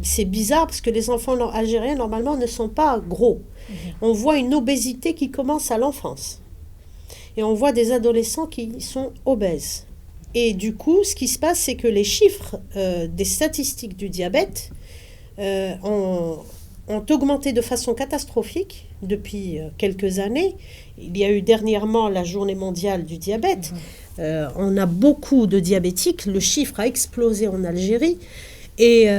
c'est bizarre parce que les enfants algériens normalement ne sont pas gros. On voit une obésité qui commence à l'enfance. Et on voit des adolescents qui sont obèses. Et du coup, ce qui se passe, c'est que les chiffres des statistiques du diabète ont augmenté de façon catastrophique depuis quelques années. Il y a eu dernièrement la journée mondiale du diabète. On a beaucoup de diabétiques. Le chiffre a explosé en Algérie. Et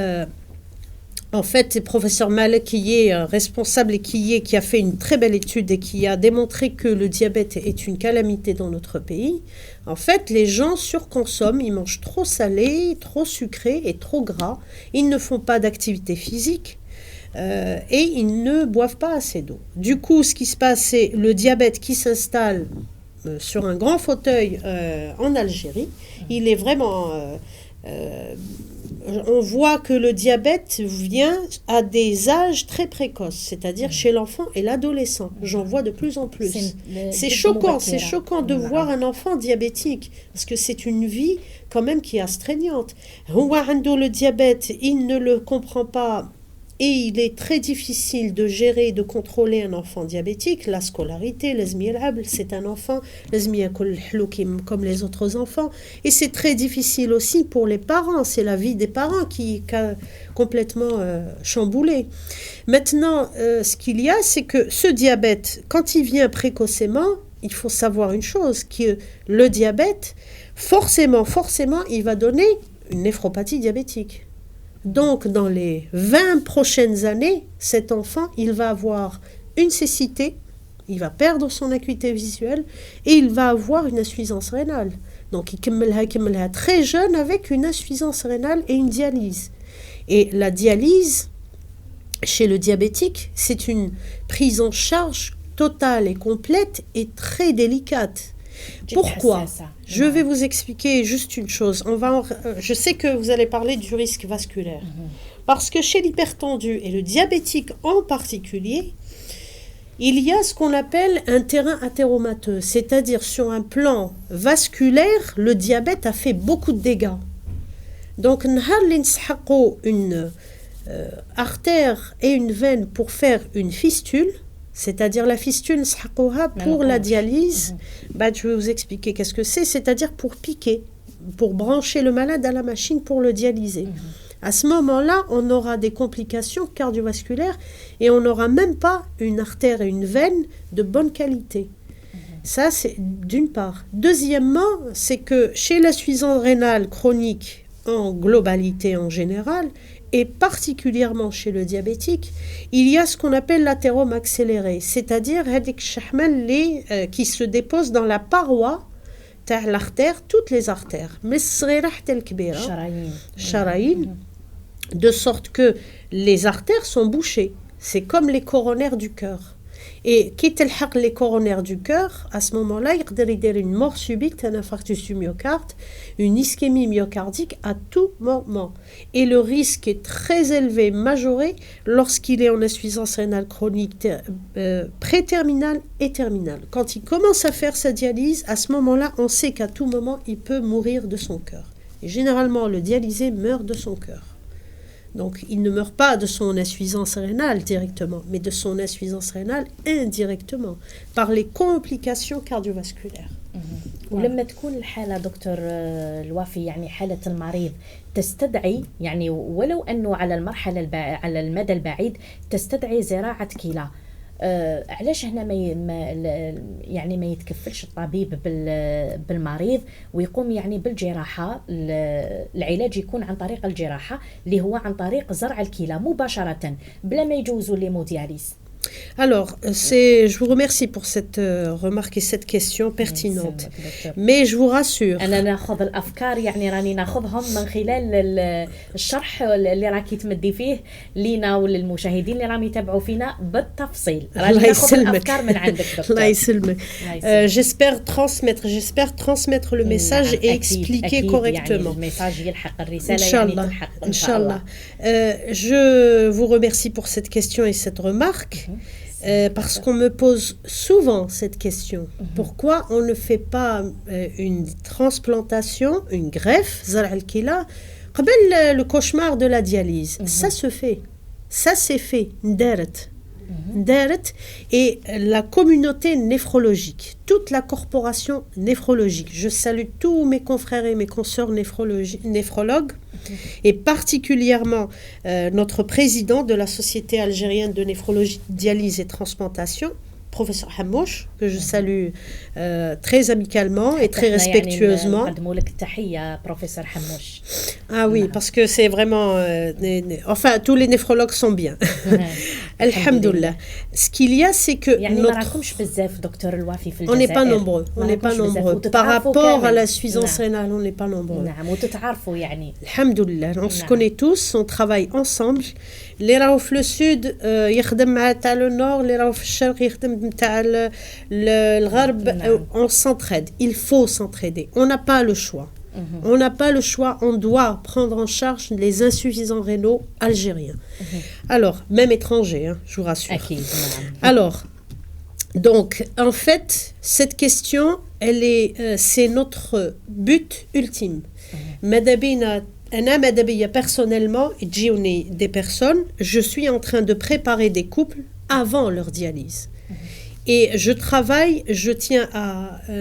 en fait, le professeur Malek, qui est responsable et qui a fait une très belle étude et qui a démontré que le diabète est une calamité dans notre pays. En fait, les gens surconsomment, ils mangent trop salé, trop sucré et trop gras. Ils ne font pas d'activité physique et ils ne boivent pas assez d'eau. Du coup, ce qui se passe, c'est le diabète qui s'installe sur un grand fauteuil en Algérie. Il est vraiment... on voit que le diabète vient à des âges très précoces, c'est-à-dire chez l'enfant et l'adolescent. J'en vois de plus en plus. C'est choquant de voir un enfant diabétique, parce que c'est une vie quand même qui est astreignante. Le diabète, il ne le comprend pas. Et il est très difficile de gérer, de contrôler un enfant diabétique. La scolarité, c'est un enfant comme les autres enfants. Et c'est très difficile aussi pour les parents. C'est la vie des parents qui est complètement chamboulée. Maintenant, ce qu'il y a, c'est que ce diabète, quand il vient précocement, il faut savoir une chose, que le diabète, forcément, il va donner une néphropathie diabétique. Donc, dans les 20 prochaines années, cet enfant, il va avoir une cécité, il va perdre son acuité visuelle et il va avoir une insuffisance rénale. Donc, il va très jeune avec une insuffisance rénale et une dialyse. Et la dialyse, chez le diabétique, c'est une prise en charge totale et complète et très délicate. Pourquoi ? Je vais vous expliquer juste une chose. Je sais que vous allez parler du risque vasculaire. Parce que chez l'hypertendu et le diabétique en particulier, il y a ce qu'on appelle un terrain athéromateux. C'est-à-dire sur un plan vasculaire, le diabète a fait beaucoup de dégâts. Donc, une artère et une veine pour faire une fistule, c'est-à-dire la fistule pour la dialyse, je vais vous expliquer qu'est-ce que c'est, c'est-à-dire pour piquer, pour brancher le malade à la machine pour le dialyser. À ce moment-là, on aura des complications cardiovasculaires et on n'aura même pas une artère et une veine de bonne qualité. Ça, c'est d'une part. Deuxièmement, c'est que chez l'insuffisance rénale chronique en globalité en général, et particulièrement chez le diabétique, il y a ce qu'on appelle l'athérome accéléré, c'est-à-dire qui se dépose dans la paroi de l'artère, toutes les artères, de sorte que les artères sont bouchées. C'est comme les coronaires du cœur. Et quitte les coronaires du cœur, à ce moment-là, il y a une mort subite, un infarctus du myocarde, une ischémie myocardique à tout moment. Et le risque est très élevé, majoré, lorsqu'il est en insuffisance rénale chronique préterminale et terminale. Quand il commence à faire sa dialyse, à ce moment-là, on sait qu'à tout moment, il peut mourir de son cœur. Et généralement, le dialysé meurt de son cœur. Donc, il ne meurt pas de son insuffisance rénale directement, mais de son insuffisance rénale indirectement, par les complications cardiovasculaires. ولما تكون الحالة دكتور الوافي يعني حالة المريض تستدعي يعني ولو أنه على المدى البعيد تستدعي زراعة كلى علاش هنا يعني ما يتكفلش الطبيب بالمريض ويقوم يعني بالجراحة، العلاج يكون عن طريق الجراحة اللي هو عن طريق زرع الكلى مباشرة بلا ما يجوزوا ليمودياليز. Alors, je vous remercie pour cette remarque et cette question pertinente. Mais je vous rassure. أنا ناخذ الأفكار يعني راني ناخذهم من خلال الشرح اللي راكي تمدي فيه لينا وللمشاهدين اللي راهم يتابعوا فينا بالتفصيل. راني ناخذ الأفكار من عندك دكتور. الله يسلمك. J'espère transmettre le message et expliquer correctement. يعني الميساج يلحق الرسالة يعني تلحق إن شاء الله. Je vous remercie pour cette question et cette remarque. Parce qu'on me pose souvent cette question. Pourquoi on ne fait pas une transplantation, une greffe, زرع الكلى قبل le cauchemar de la dialyse? Ça se fait. Ça s'est fait. Et la communauté néphrologique, toute la corporation néphrologique, je salue tous mes confrères et mes consoeurs néphrologues, et particulièrement notre président de la Société algérienne de néphrologie, dialyse et transplantation, professeur Hamouch, que je salue très amicalement et très respectueusement. Ah oui, parce que c'est vraiment... enfin, tous les néphrologues sont bien. Alhamdoulilah. Ce qu'il y a, c'est que... on n'est pas nombreux. On n'est pas nombreux. Par rapport à l'insuffisance rénale, on n'est pas nombreux. Alhamdoulilah. On se connaît tous, on travaille ensemble. Les راهو في السود يخدم مع تاع le nord, les راهو في الشرق يخدم تاع الغرب. On s'entraide. Il faut s'entraider. On n'a pas le choix. On n'a pas le choix, on doit prendre en charge les insuffisants rénaux algériens. Alors, même étrangers, hein, je vous rassure. Alors, donc, en fait, cette question, c'est notre but ultime. Personnellement, des personnes, je suis en train de préparer des couples avant leur dialyse. Et je tiens à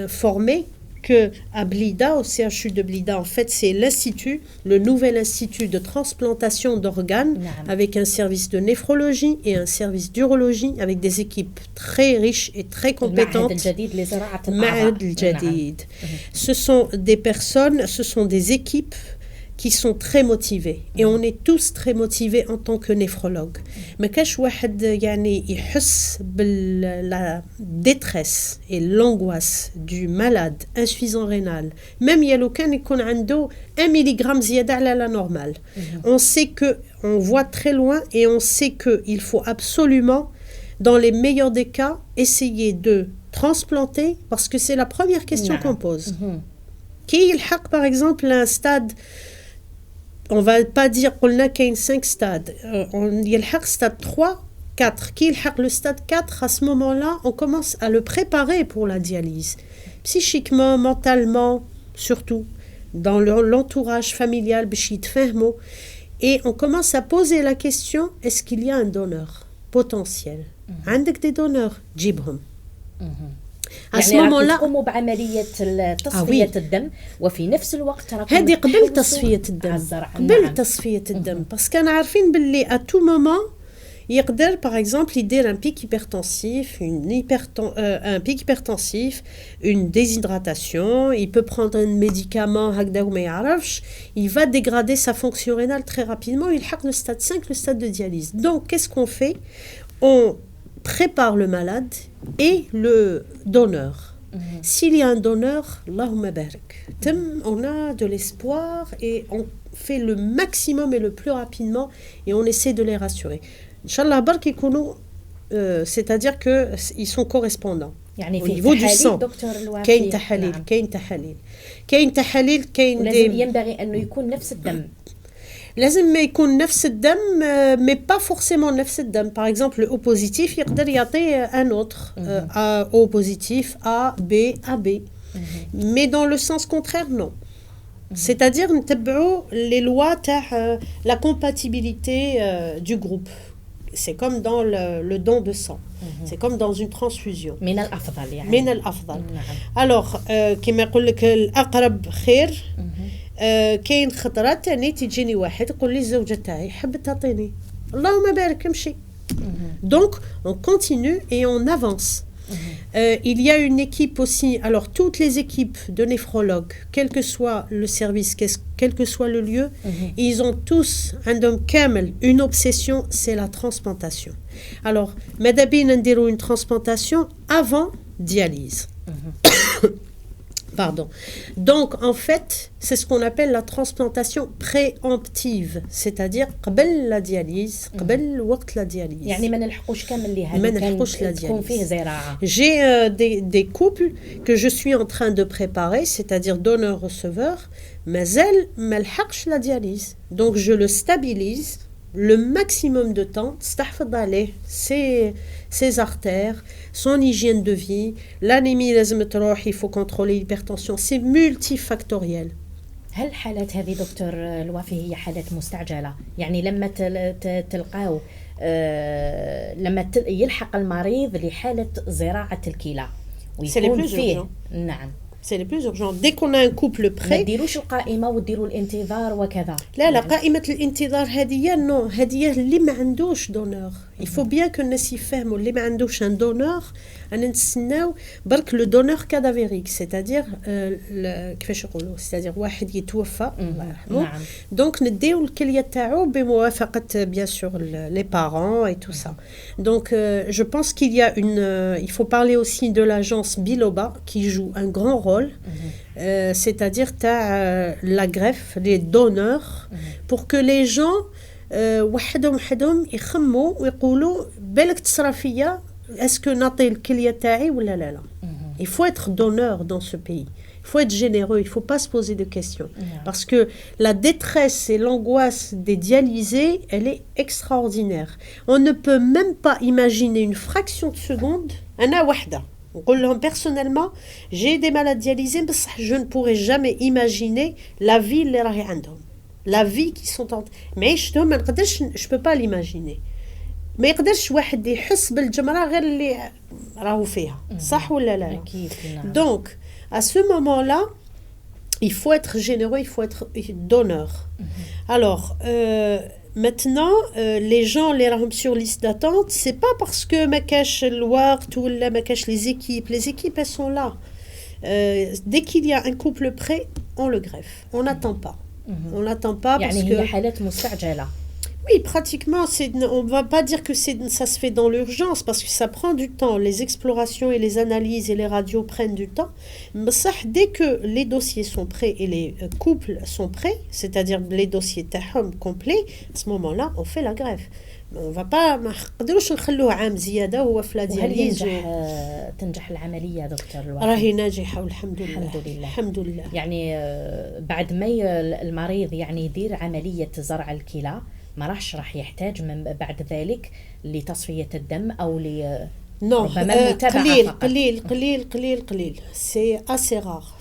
former que à Blida, au CHU de Blida, en fait, c'est l'institut, le nouvel institut de transplantation d'organes, avec un service de néphrologie et un service d'urologie, avec des équipes très riches et très compétentes. Ma'had al-Jadid. Ce sont des personnes, ce sont des équipes qui sont très motivés et on est tous très motivés en tant que néphrologue. ما كاش واحد يعني يحس بلا détresse et l'angoisse du malade insuffisant rénal, même يلو كان يكون عنده 1 ملغ زيادة على la normale. On sait que on voit très loin et on sait que il faut absolument, dans les meilleurs des cas, essayer de transplanter parce que c'est la première question qu'on pose. Qui يلحق par exemple un stade, on va pas dire قلنا كاين 5 stades, on يلحق stade 3, 4. Qui يلحق le stade 4, à ce moment-là, on commence à le préparer pour la dialyse. Psychiquement, mentalement, surtout, dans l'entourage familial, باش يتفاهموا. Et on commence à poser la question, est-ce qu'il y a un donneur potentiel? عندك des donneurs, جيبهم. À ce moment-là تقوموا بعملية تصفية الدم وفي نفس الوقت هذه قبل تصفية الدم قبل تصفية الدم بس كانوا عارفين باللي à tout moment يقدر par exemple يدير un pic hypertensif, un pic hypertensif, une déshydratation, il peut prendre un médicament هكذا وما يعرفش, il va dégrader sa fonction rénale très rapidement, il يلحق le stade 5, le stade de dialyse. Donc qu'est-ce qu'on fait? On prépare le malade et le donneur. S'il y a un donneur, Allahumma barak. On a de l'espoir et on fait le maximum et le plus rapidement et on essaie de les rassurer. Inch'Allah bark يكونوا, c'est-à-dire qu'ils sont correspondants. يعني au niveau du sang. كاين تحاليل ولازم ينبغي أنه يكون نفس الدم. لازم ما يكون نفس الدم, mais pas forcément نفس الدم. Par exemple, le O positif يقدر يعطي un autre, O positif, A, B, AB. Mais dans le sens contraire, non. C'est-à-dire, نتبعوا les lois تاع la compatibilité du groupe. C'est comme dans le don de sang. C'est comme dans une transfusion. من الأفضل يعني. من الأفضل. Alors, كما يقول لك الأقرب خير. كاين خطرات تاني تجيني واحد يقول لي الزوجة تاعي حبت تعطيني, اللهم بارك امشي. Donc, on continue et on avance. Il y a une équipe aussi, alors toutes les équipes de néphrologues, quel que soit le service, quel que soit le lieu, ils ont tous عندهم كامل une obsession, c'est la transplantation. Alors, مادابين نديروا une transplantation avant dialyse. Pardon. Donc, en fait, c'est ce qu'on appelle la transplantation préemptive, c'est-à-dire قبل la dialyse, قبل وقت la dialyse. يعني ما نلحقوش كامل ليها ما نلحقوش la تكون فيه dialyse. زراعة. J'ai des couples que je suis en train de préparer, c'est-à-dire donneur-receveur, مازال ما لحقش la dialyse. Donc, je le stabilise le maximum de temps, تستحفظ عليه ses artères, son hygiène de vie, l'anémie لازم تروح, il faut contrôler l'hypertension, c'est multifactoriel. هل الحالات هذه دكتور الوافي هي حالات مستعجلة؟ يعني لما تلقاو لما يلحق المريض لحالة زراعة الكلى ويكون فيه نعم C'est les plus urgents. Dès qu'on a un couple prêt. ما تديروش القائمة وتديروا الانتظار وكذا. لا قائمة الانتظار هذه نو هذه اللي ما عندوش دونور. Il faut bien que الناس يفهموا اللي ما عندوش un donneur أنا نتسناو برك لو دونور كادافيريك c'est-à-dire كيفاش يقولوا c'est-à-dire واحد يتوفى الله يرحمه. نعم. Donc نديو الكلية تاعو بموافقة bien sûr les parents et tout ça. Donc je pense qu'il y a il faut parler aussi de l'agence Biloba qui joue un grand rôle. C'est-à-dire la greffe, les donneurs, pour que les gens وحدهم يخموا ويقولوا بالك تصرى فيا est-ce que نعطي الكلية تاعي ولا لا. Il faut être donneur dans ce pays. Il faut être généreux, il ne faut pas se poser de questions. Parce que la détresse et l'angoisse des dialysés, elle est extraordinaire. On ne peut même pas imaginer une fraction de seconde. أنا وحدة. Personnellement, j'ai des malades dialysés, mais je ne pourrais jamais imaginer la vie اللي راهي عندهم. La vie qui sont en... معيشتهم ما نقدرش je peux pas l'imaginer. ما يقدرش واحد يحس بالجمرة غير اللي راهو فيها. صح ولا لا؟ أكيد. Donc, à ce moment-là, il faut être généreux, il faut être donneur. Alors, maintenant, les gens les rahm sur liste d'attente, c'est pas parce que ma cache le waqt ou ma cache les équipes elles sont là. Dès qu'il y a un couple prêt, on le greffe. On n'attend pas. On n'attend pas parce يعني que هي حالات مستعجلة. Oui, pratiquement, on ne va pas dire que ça se fait dans l'urgence parce que ça prend du temps. Les explorations et les analyses et les radios prennent du temps. Mais ça, dès que les dossiers sont prêts et les couples sont prêts, c'est-à-dire les dossiers tahom complets, à ce moment-là, on fait la greffe. On va pas ما نقدروش نخلوه عام زيادة هو في لا دياليز. تنجح العملية دكتور الوافي؟ راهي ناجحة والحمد لله. الحمد لله. الحمد لله. يعني بعد ما المريض يعني يدير عملية زرع الكلى ما راح يحتاج من بعد ذلك لتصفية الدم أو Non, قليل. C'est assez rare.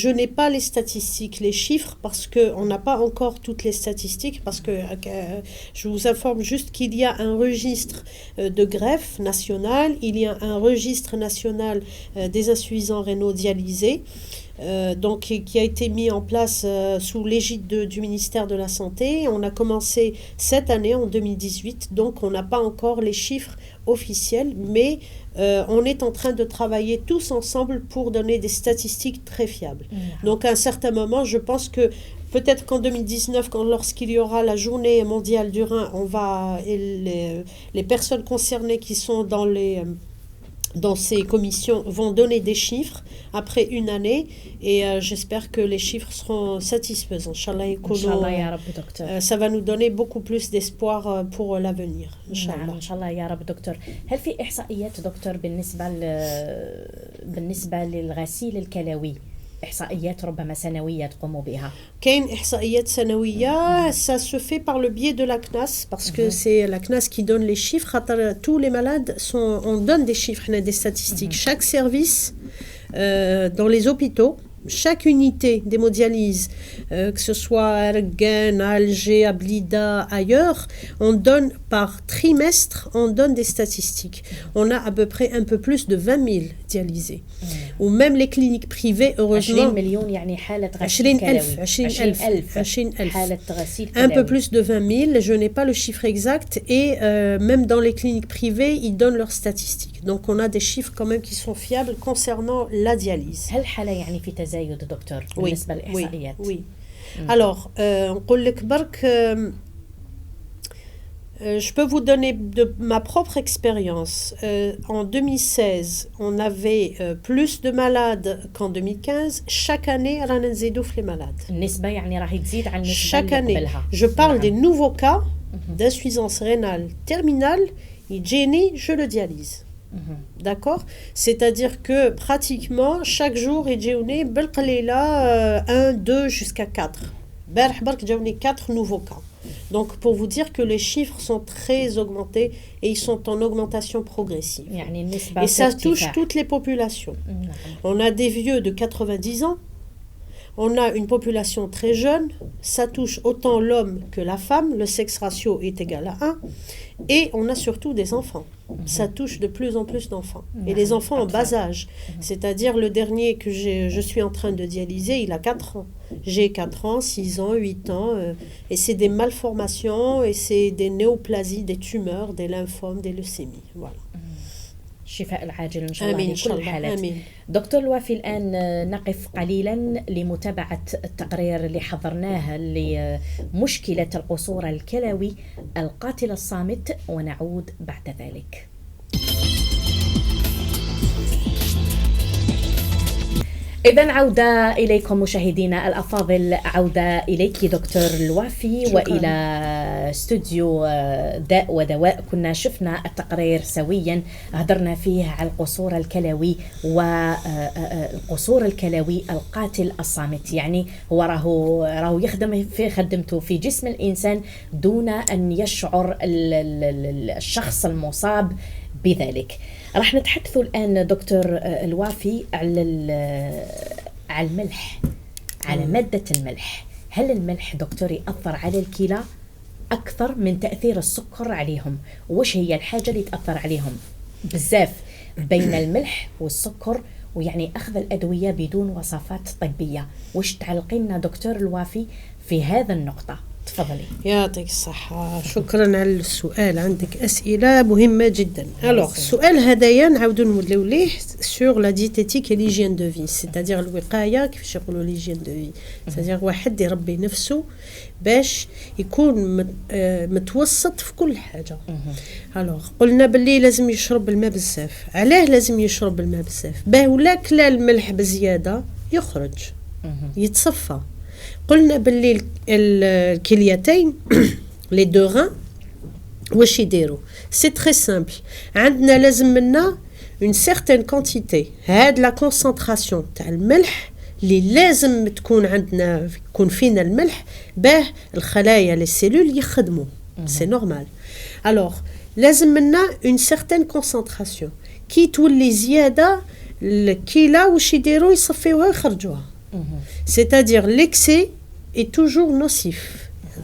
Je n'ai pas les statistiques, les chiffres, parce qu'on n'a pas encore toutes les statistiques, parce que je vous informe juste qu'il y a un registre de greffe national, il y a un registre national des insuffisants rénaux dialysés, donc qui a été mis en place sous l'égide du ministère de la Santé. On a commencé cette année, en 2018, donc on n'a pas encore les chiffres officiels, mais on est en train de travailler tous ensemble pour donner des statistiques très fiables. Donc à un certain moment, je pense que peut-être qu'en 2019, lorsqu'il y aura la journée mondiale du rein, les personnes concernées qui sont dans ces commissions vont donner des chiffres après une année et j'espère que les chiffres seront satisfaisants. Inch'Allah, ça va nous donner beaucoup plus d'espoir pour l'avenir. Inch'Allah. Inch'Allah ya Rabbi دكتور. هل في إحصائيات دكتور بالنسبة للغسيل الكلوي؟ إحصائيات ربما سنوية تقوموا بها. كاين إحصائيات سنوية, ça se fait par le biais de la CNAS parce que c'est la CNAS qui donne les chiffres. Tous les malades on donne des chiffres, des statistiques. Chaque service dans les hôpitaux chaque unité d'hémodialyse, que ce soit à Ergen, à Alger, à Blida, ailleurs, on donne par trimestre, on donne des statistiques. On a à peu près un peu plus de 20 000 dialysés. Ou même les cliniques privées, heureusement... 20 مليون يعني حالة غسيل كلوي. 20,000 حالة غسيل un كلوي. peu plus de 20 000, je n'ai pas le chiffre exact, et même dans les cliniques privées, ils donnent leurs statistiques. Donc on a des chiffres quand même qui sont fiables concernant la dialyse. هل حالة يعني في تزايد دكتور بالنسبة للإحصائيات؟ Oui. Alors, نقول لك برك, je peux vous donner de ma propre expérience. En 2016, on avait plus de malades qu'en 2015. Chaque année, رانا نزيدو في les malades. النسبة يعني راح تزيد عن النسبة Chaque اللي année. قبلها. Je parle des nouveaux cas d'insuffisance rénale terminale. يجيني, je le dialyse. D'accord? C'est-à-dire que pratiquement chaque jour يجيوني بالقليلة 1, 2 jusqu'à 4. امبارح برك جاوني 4 nouveaux cas. Donc pour vous dire que les chiffres sont très augmentés et ils sont en augmentation progressive. يعني النسبة Et ça ارتفاع. touche toutes les populations. On a des vieux de 90 ans. On a une population très jeune, ça touche autant l'homme que la femme, le sexe ratio est égal à 1, et on a surtout des enfants. Ça touche de plus en plus d'enfants. Et les enfants en bas âge, c'est-à-dire le dernier que je suis en train de dialyser, il a 4 ans. J'ai 4 ans, 6 ans, 8 ans, et c'est des malformations, et c'est des néoplasies, des tumeurs, des lymphomes, des leucémies. Voilà. الشفاء العاجل إن شاء الله آمين إن لكل شاء الله. الحالات. آمين. دكتور الوافي، الآن نقف قليلا لمتابعة التقرير اللي حضرناه لمشكلة القصور الكلوي القاتل الصامت، ونعود بعد ذلك. إذن عودة إليكم مشاهدينا الأفاضل، عودة إليك دكتور الوافي. شكرا. وإلى استوديو داء ودواء. كنا شفنا التقرير سويا، هدرنا فيه على القصور الكلوي والقصور الكلوي القاتل الصامت. يعني هو راهو يخدم في خدمته في جسم الإنسان دون أن يشعر الشخص المصاب بذلك. راح نتحدث الآن دكتور الوافي على الملح، على مادة الملح. هل الملح دكتور يأثر على الكلى أكثر من تأثير السكر عليهم؟ وش هي الحاجة اللي تأثر عليهم بزاف بين الملح والسكر، ويعني أخذ الأدوية بدون وصفات طبية؟ وش تعلقينا دكتور الوافي في هذا النقطة؟ تفضلي. يعطيك الصحة، شكرا على السؤال، عندك أسئلة مهمة جدا. alors السؤال هذايا نعاودو نوليو ليه sur la diététique et l'hygiène de vie، c'est-à-dire الوقاية كيفاش يقولوا l'hygiène de vie، c'est-à-dire واحد يربي نفسه باش يكون متوسط في كل حاجة. alors قلنا باللي لازم يشرب الماء بزاف. علاه لازم يشرب الماء بزاف؟ باه ولا كلا الملح بزيادة يخرج يتصفى. قلنا باللي الكليتين les deux reins واش يديروا؟ c'est très simple. عندنا لازم منا une certaine quantité، هاد la concentration تاع الملح اللي لازم تكون عندنا، يكون فينا الملح باه الخلايا les cellules يخدموا. c'est normal. alors لازم منا une certaine concentration. كي تولي زيادة الكلى واش يديروا؟ يصفيوها ويخرجوها. c'est-à-dire l'excès est toujours nocif.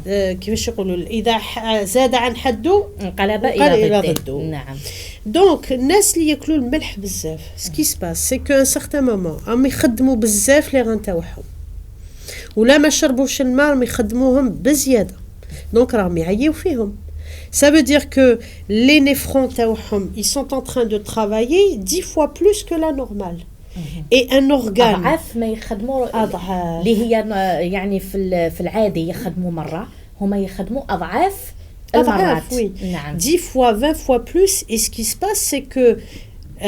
كيفاش يقولوا؟ إذا زاد عن حده انقلب إلى ضده. نعم. دونك الناس اللي ياكلوا الملح بزاف، سكي سباس سي كو ان سارتان مومون راهم يخدموا بزاف لي غان تاعهم، ولا ما شربوش الماء راهم يخدموهم بزياده، دونك راهم يعيوا فيهم. Ça veut dire que les néphrons تاعهم ils sont en train de travailler 10 fois plus que la normale. et un organe أضعاف ما يخدموا، أضعاف اللي هي يعني في العادي يخدموا مرة، هما يخدموا أضعاف المرات. oui. نعم. 10 fois 20 fois plus. et ce qui se passe c'est que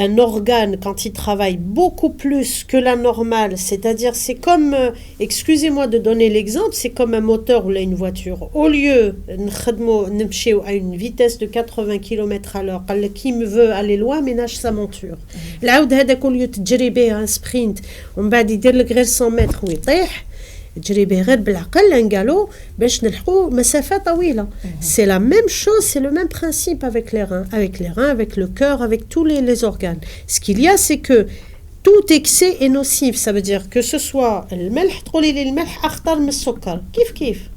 un organe, quand il travaille beaucoup plus que la normale, c'est-à-dire c'est comme, excusez-moi de donner l'exemple, c'est comme un moteur ou une voiture. Au lieu de à une vitesse de 80 km/h, qui me veut aller loin ménage sa monture. العود هذاك au lieu تجري به un sprint ومن بعد يدير لك غير 100 متر ويطيح، تجري به غير بالعقل انقالو باش نلحقوا مسافه طويله. c'est la même chose, c'est le même principe avec les reins, avec le cœur, avec tous les organes. Ce qu'il y a, c'est que tout excès est nocif. Ça veut dire que ce soit الملح تقولي لي الملح أخطر من السكر كيف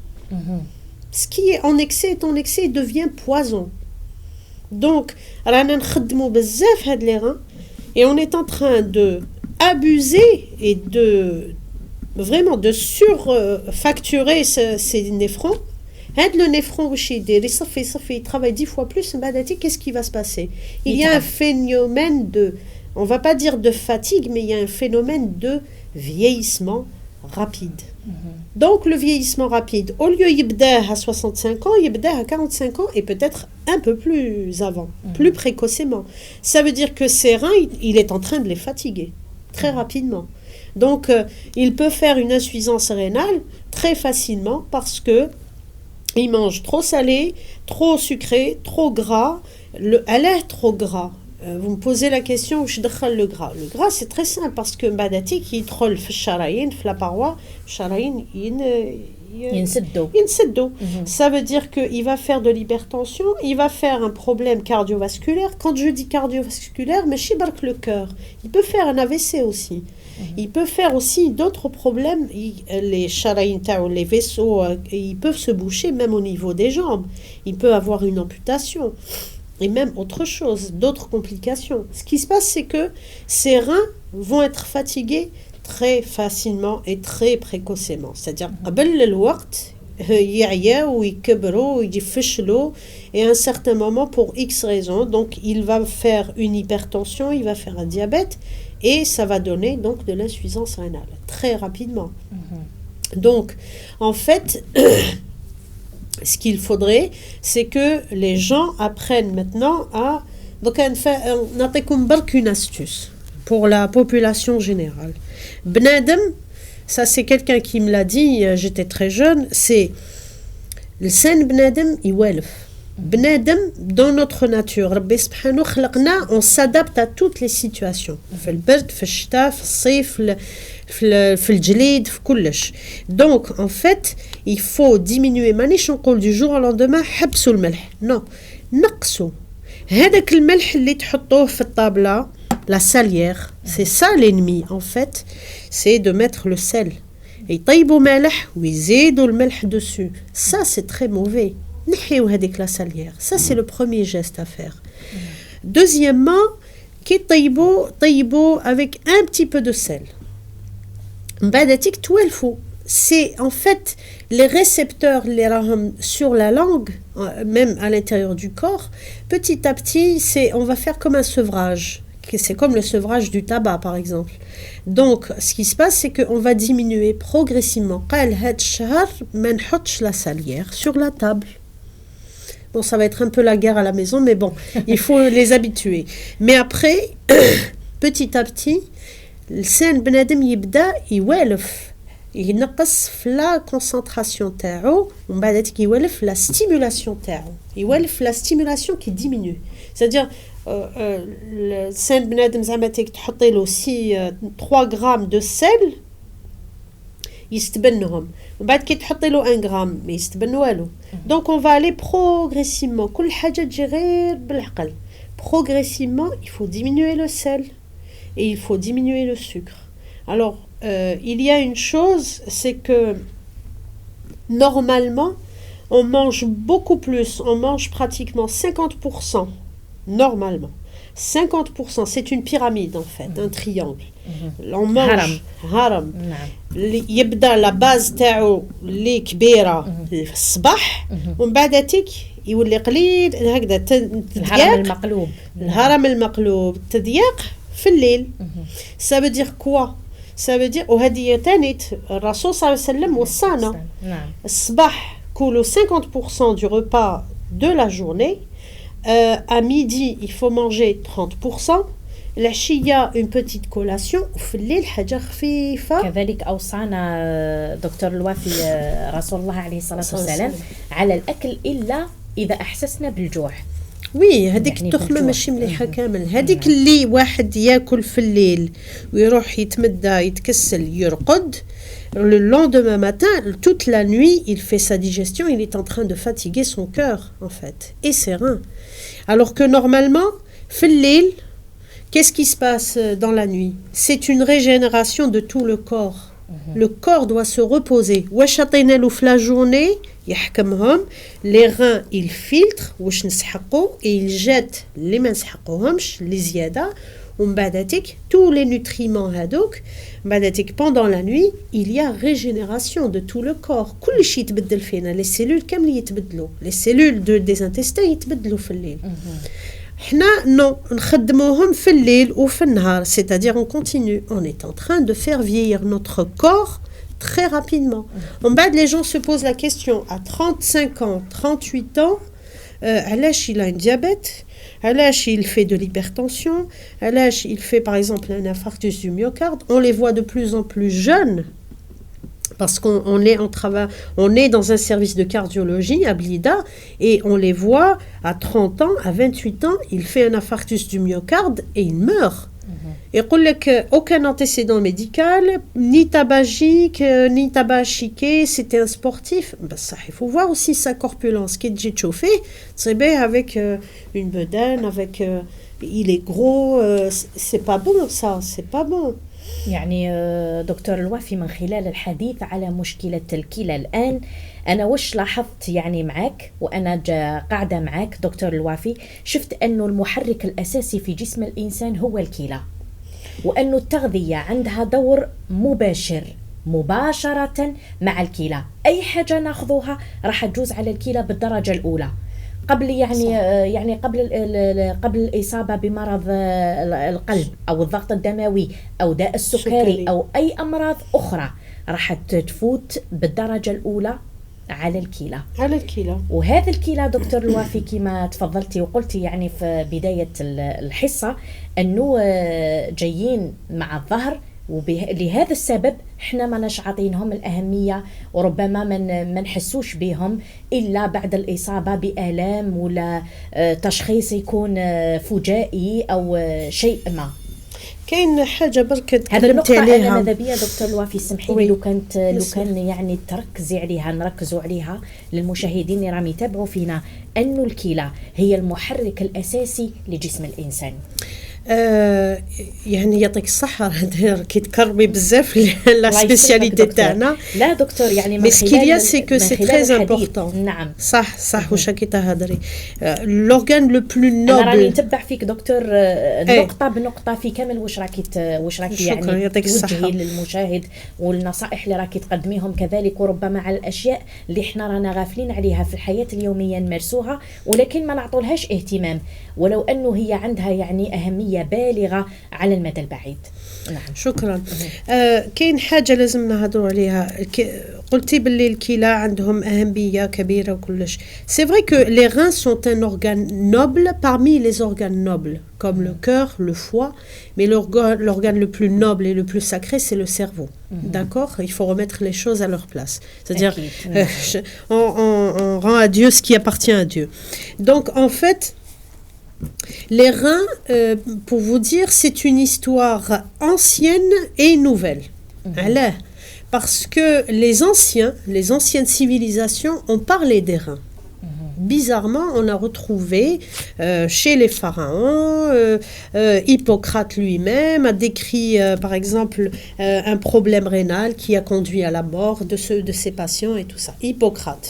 ce qui est en excès devient poison. Donc رانا نخدموا بزاف هاد les reins et on est en train de abuser et de vraiment de surfacturer ces néphrons. Le néphron, il travaille 10 fois plus. Qu'est-ce qui va se passer? Il y a un phénomène de, on ne va pas dire de fatigue, mais il y a un phénomène de vieillissement rapide. Donc le vieillissement rapide, au lieu d'être à 65 ans, il est à 45 ans et peut-être un peu plus avant, plus précocement. Ça veut dire que ses reins, il est en train de les fatiguer très rapidement. Donc il peut faire une insuffisance rénale très facilement parce que il mange trop salé, trop sucré, trop gras. Elle est trop gras. Vous me posez la question où je décale le gras. Le gras, c'est très simple parce que Mbadati qui troll la paroi, ça veut dire qu'il va faire de l'hypertension, il va faire un problème cardiovasculaire. Quand je dis cardiovasculaire, mais chibark le cœur. Il peut faire un AVC aussi. Il peut faire aussi d'autres problèmes. Les charaïns, les vaisseaux, ils peuvent se boucher même au niveau des jambes. Il peut avoir une amputation. Et même autre chose, d'autres complications. Ce qui se passe, c'est que ces reins vont être fatigués très facilement et très précocement. C'est-à-dire, et à un certain moment, pour X raisons, donc il va faire une hypertension, il va faire un diabète, et ça va donner donc de l'insuffisance rénale, très rapidement. Donc, en fait... ce qu'il faudrait, c'est que les gens apprennent maintenant à... Donc, on a une astuce pour la population générale. Bnadem, ça c'est quelqu'un qui me l'a dit, j'étais très jeune, c'est le sen bnadem iwalf. Bnadem, dans notre nature, Rabbi subhanahu khalaqna, on s'adapte à toutes les situations. في البرد, في الشتاء, في الصيف, في الجليد, في كلش. Donc, en fait, il faut diminuer. مانيش نقول du jour au lendemain حبسوا الملح. Non, نقصوا. هذاك الملح اللي تحطوه في الطابلة, la salière, c'est ça l'ennemi, en fait, c'est de mettre le sel. يطيبوا ملح ويزيدوا الملح dessus. Ça, c'est très mauvais. نحيو هذيك la salière. Ça, c'est le premier geste à faire. Deuxièmement, كي طيبوا avec un petit peu de sel. بعداتيك توالفوا. C'est en fait les récepteurs sur la langue, même à l'intérieur du corps, petit à petit, on va faire comme un sevrage. C'est comme le sevrage du tabac, par exemple. Donc, ce qui se passe, c'est qu'on va diminuer progressivement. La salière sur la table. Bon, ça va être un peu la guerre à la maison, mais bon, il faut les habituer. Mais après, petit à petit, le sen bnadem yibda يوالف. ينقص في لا concentration تاعو ومن بعد كيولف la stimulation تاعو يولف la stimulation qui diminue. C'est-à-dire السن بنادم زعما تحطي له 3 غرام de sel يستبنهم ومن بعد كي تحطي له 1 غرام ما يستبن والو. Donc on va aller progressivement. كل حاجه تجي غير بالعقل. Progressivement, il faut diminuer le sel et il faut diminuer le sucre. Alors il y a une chose, c'est que normalement, on mange beaucoup plus, on mange pratiquement 50%, normalement. 50%, c'est une pyramide en fait, un triangle. On mange haram. يبدا la base تاعو اللي كبيرة في الصباح ومن بعد تيك يولي قليل هكذا تضيق. الهرم المقلوب تضيق في الليل. Ça veut dire quoi? Ça veut dire وهذه تاني الرسول صلى الله عليه وسلم وصانا الصباح كلوا 50% du repas de la journée. À midi il faut manger 30%. العشية une petite collation وفي الليل حاجة خفيفة. كذلك أوصانا دكتور الوافي رسول الله عليه الصلاة والسلام على الأكل إلا إذا أحسسنا بالجوع. وي هذيك التخمه ماشي مليحه كامل. هذيك اللي واحد ياكل في الليل ويروح يتمدى يتكسل يرقد le lendemain matin, toute la nuit, il fait sa digestion, il est en train de fatiguer son cœur en fait et ses reins. Alors que normalement في الليل Qu'est-ce qui se passe dans la nuit? C'est une régénération de tout le corps. Le corps doit se reposer. واش عطينا له في la journée يحكمهم. Les reins, ils filtrent واش نسحقوا et ils jettent les ما نسحقوهمش les زيادة. ومن بعداتك tous les nutriments هذوك. من بعداتك pendant la nuit, il y a régénération de tout le corps. كل شيء يتبدل فينا. Les cellules كاملين يتبدلوا. Les cellules des intestins يتبدلوا في الليل. حنا non, نخدموهم في الليل وفي النهار, c'est-à-dire on continue, on est en train de faire vieillir notre corps très rapidement. En bas, les gens se posent la question, à 35 ans, 38 ans, علاش il a un diabète, علاش il fait de l'hypertension, علاش il fait par exemple un infarctus du myocarde. On les voit de plus en plus jeunes, parce qu'on est en travail, on est dans un service de cardiologie à Blida et on les voit à 30 ans, à 28 ans, il fait un infarctus du myocarde et il meurt. Et يقول لك aucun antécédent médical, ni tabagique, ni tabac chiqué, c'était un sportif. Ben ça, il faut voir aussi sa corpulence qui est déjà chauffée, c'est bien avec une bedaine, avec il est gros, c'est pas bon ça, c'est pas bon. يعني دكتور الوافي من خلال الحديث على مشكلة الكلى الآن أنا وش لاحظت يعني معك وأنا قاعدة معك دكتور الوافي شفت أنه المحرك الأساسي في جسم الإنسان هو الكلى وأنه التغذية عندها دور مباشر مباشرة مع الكلى أي حاجة ناخذوها راح تجوز على الكلى بالدرجة الأولى قبل يعني قبل الإصابة بمرض القلب أو الضغط الدموي أو داء السكري أو أي أمراض أخرى راح تفوت بالدرجة الأولى على الكلى. وهذا الكلى دكتور الوافي كما تفضلتي وقلتي يعني في بداية الحصة أنه جايين مع الظهر ولهذا السبب احنا ما عاطينهم الأهمية وربما ما نحسوش بهم إلا بعد الإصابة بآلام ولا تشخيص يكون فجائي أو شيء ما. كاين حاجه برك هذا النقطة أنا ماذا بيا دكتور الوافي سمحي لي لو كان يعني تركزي عليها نركزوا عليها للمشاهدين اللي راهم يتابعوا فينا أنه الكلى هي المحرك الأساسي لجسم الإنسان. يعني يعطيك الصحة كي تكرمي بزاف لا سبيسياليتي تاعنا. لا دكتور يعني mais ce qu'il y a c'est que c'est très important. نعم صح واش راكي تهضري. l'organe le plus noble. أنا راني نتبع فيك دكتور نقطة بنقطة في كامل واش راكي يعني توجهي للمشاهد والنصائح اللي راكي تقدميهم كذلك وربما على الأشياء اللي احنا رانا غافلين عليها في الحياة اليومية نمارسوها ولكن ما نعطولهاش اهتمام ولو أنه هي عندها يعني أهمية بالغة على المدى البعيد. نعم. شكرا. كاين حاجة لازم نهضروا عليها. قلتي باللي الكلى عندهم أهمية كبيرة وكلش. C'est vrai que les reins sont un organe noble parmi les organes nobles, comme le cœur, le foie, mais l'organe le plus noble et le plus sacré, c'est le cerveau. D'accord? Il faut remettre les choses à leur place. C'est-à-dire, on rend à Dieu ce qui appartient à Dieu. Donc, en fait, les reins, pour vous dire, c'est une histoire ancienne et nouvelle. Alors, parce que les anciennes civilisations ont parlé des reins. Bizarrement, on a retrouvé chez les pharaons, Hippocrate lui-même a décrit par exemple un problème rénal qui a conduit à la mort de ses patients et tout ça. Hippocrate,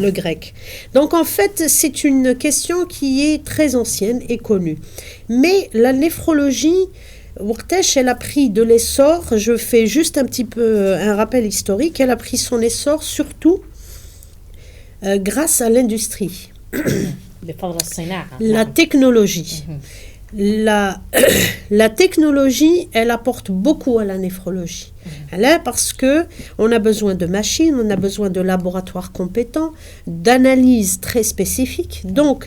le grec. Donc en fait, c'est une question qui est très ancienne et connue. Mais la néphrologie, elle a pris de l'essor, je fais juste un petit peu un rappel historique, elle a pris son essor surtout grâce à l'industrie, la technologie. La technologie, elle apporte beaucoup à la néphrologie. Là, parce que on a besoin de machines, on a besoin de laboratoires compétents, d'analyses très spécifiques. Donc,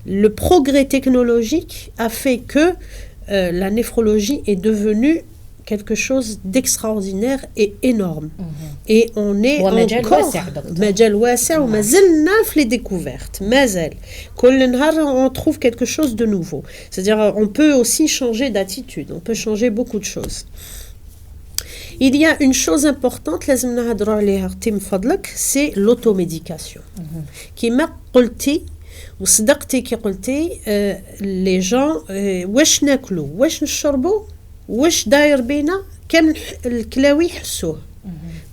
le progrès technologique a fait que la néphrologie est devenue quelque chose d'extraordinaire et énorme. Et on est encore مجال واسع وما زلنا في les découvertes. مازال كل نهار on trouve quelque chose de nouveau. C'est-à-dire on peut aussi changer d'attitude, on peut changer beaucoup de choses. Il y a une chose importante لازم نهضروا عليها تيم فضلك, c'est l'automédication. كما قلتي وصدقتي كي قلتي لي جون واش ناكلوا واش نشربوا واش داير بينا كامل الكلاوي يحسوه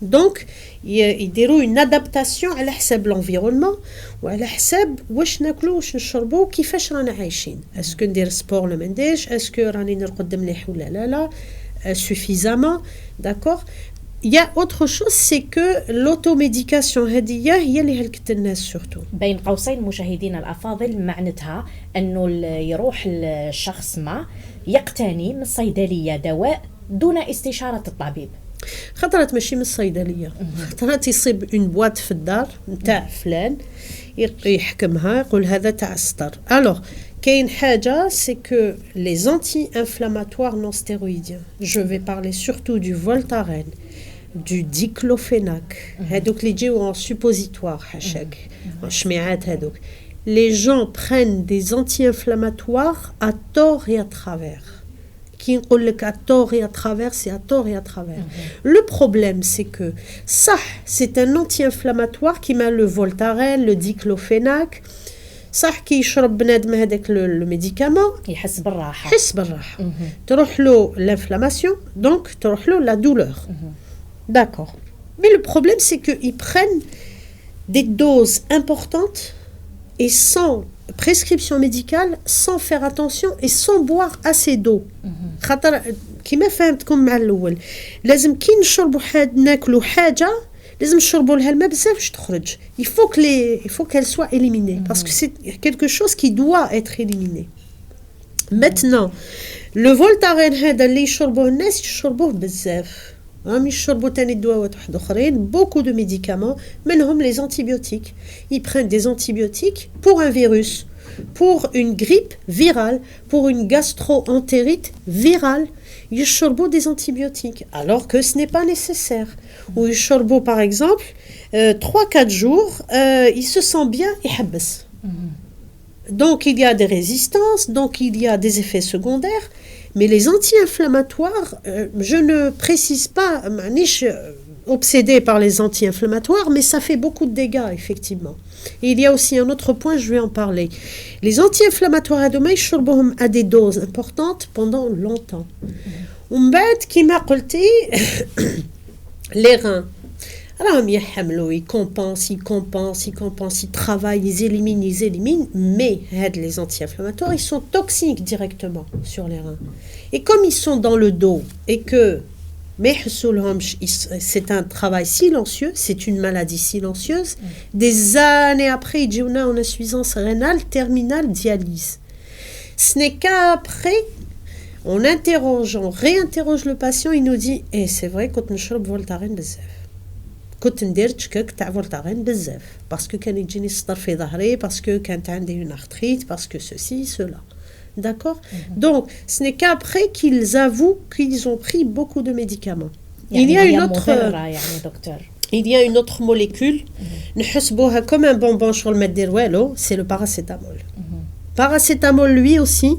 دونك يديروا اون ادابتاسيون على حساب لونفيرونمون وعلى حساب واش ناكلوا واش نشربوا كيفاش رانا عايشين اسكو ندير سبور ولا ما نديرش اسكو راني نرقد مليح ولا لا suffisamment d'accord. Il y a autre chose, c'est que l'automédication هذه هي اللي هلكت الناس surtout. بين قوسين مشاهدينا الأفاضل معناتها أنه يروح الشخص ما يقتني من الصيدلية دواء دون استشارة الطبيب. خطرت ماشي من الصيدلية، خطرت يصيب اون بواط في الدار نتاع فلان يحكمها يقول هذا تاع السطر. ألوغ كاين حاجة c'est que les anti-inflammatoires non stéroïdiens, je vais parler surtout du Voltaren, du diclofenac, هذوك اللي يجيو en suppositoire حاشاك شميعات هذوك. Les gens prennent des anti-inflammatoires à tort et à travers. Qui نقول لك à tort et à travers, c'est à tort et à travers. Le problème, c'est que ça, c'est un anti-inflammatoire qui met le Voltaren, le diclofenac. صح كي يشرب بنادم هذاك لو ميديكامون يحس بالراحه تروح له l'inflammation donc تروح له la douleur d'accord mais le problème c'est que ils prennent des doses importantes et sans prescription médicale sans faire attention et sans boire assez d'eau خاطر كيما فهمتكم مع الاول لازم كي نشربوا ناكلوا حاجه لازم نشربوا لها الماء بزاف باش تخرج. Il faut qu'elle soit éliminée parce que c'est quelque chose qui doit être éliminé. Maintenant, le Voltaren هذا اللي يشربوه الناس يشربوه بزاف. راهم يشربوا تاني دواءات واحد اخرين beaucoup de médicaments منهم les antibiotiques. Ils prennent des antibiotiques pour un virus, pour une grippe virale, pour une gastro-entérite virale. يشربوا des antibiotiques alors que ce n'est pas nécessaire. Ou يشربوا par exemple 3-4 jours il se sent bien يحبس. Donc il y a des résistances, donc il y a des effets secondaires, mais les anti-inflammatoires je ne précise pas مانيش obsédée par les anti-inflammatoires mais ça fait beaucoup de dégâts effectivement. Et il y a aussi un autre point, je vais en parler. Les anti-inflammatoires هذوما يشربوهم à des doses importantes pendant longtemps. ومن بعد كيما قلتي les reins راهم يحملوا ils travaillent, ils éliminent, mais les anti-inflammatoires ils sont toxiques directement sur les reins. Et comme ils sont dans le dos et que c'est un travail silencieux, c'est une maladie silencieuse. Des années après, il y a une insuffisance rénale terminale dialyse. Ce n'est qu'après, on réinterroge le patient, il nous dit c'est vrai كنت نشرب فولتارين بزاف كنت ندير تشكك تاع فولتارين بزاف باسكو كان يجيني السطر في ظهري باسكو كانت عندي une arthrite باسكو ceci cela. D'accord. Donc, ce n'est qu'après qu'ils avouent qu'ils ont pris beaucoup de médicaments. Il y a une autre molécule, نحسبوها comme un bonbon sur le medderwelo, c'est le paracétamol. Paracétamol, lui aussi,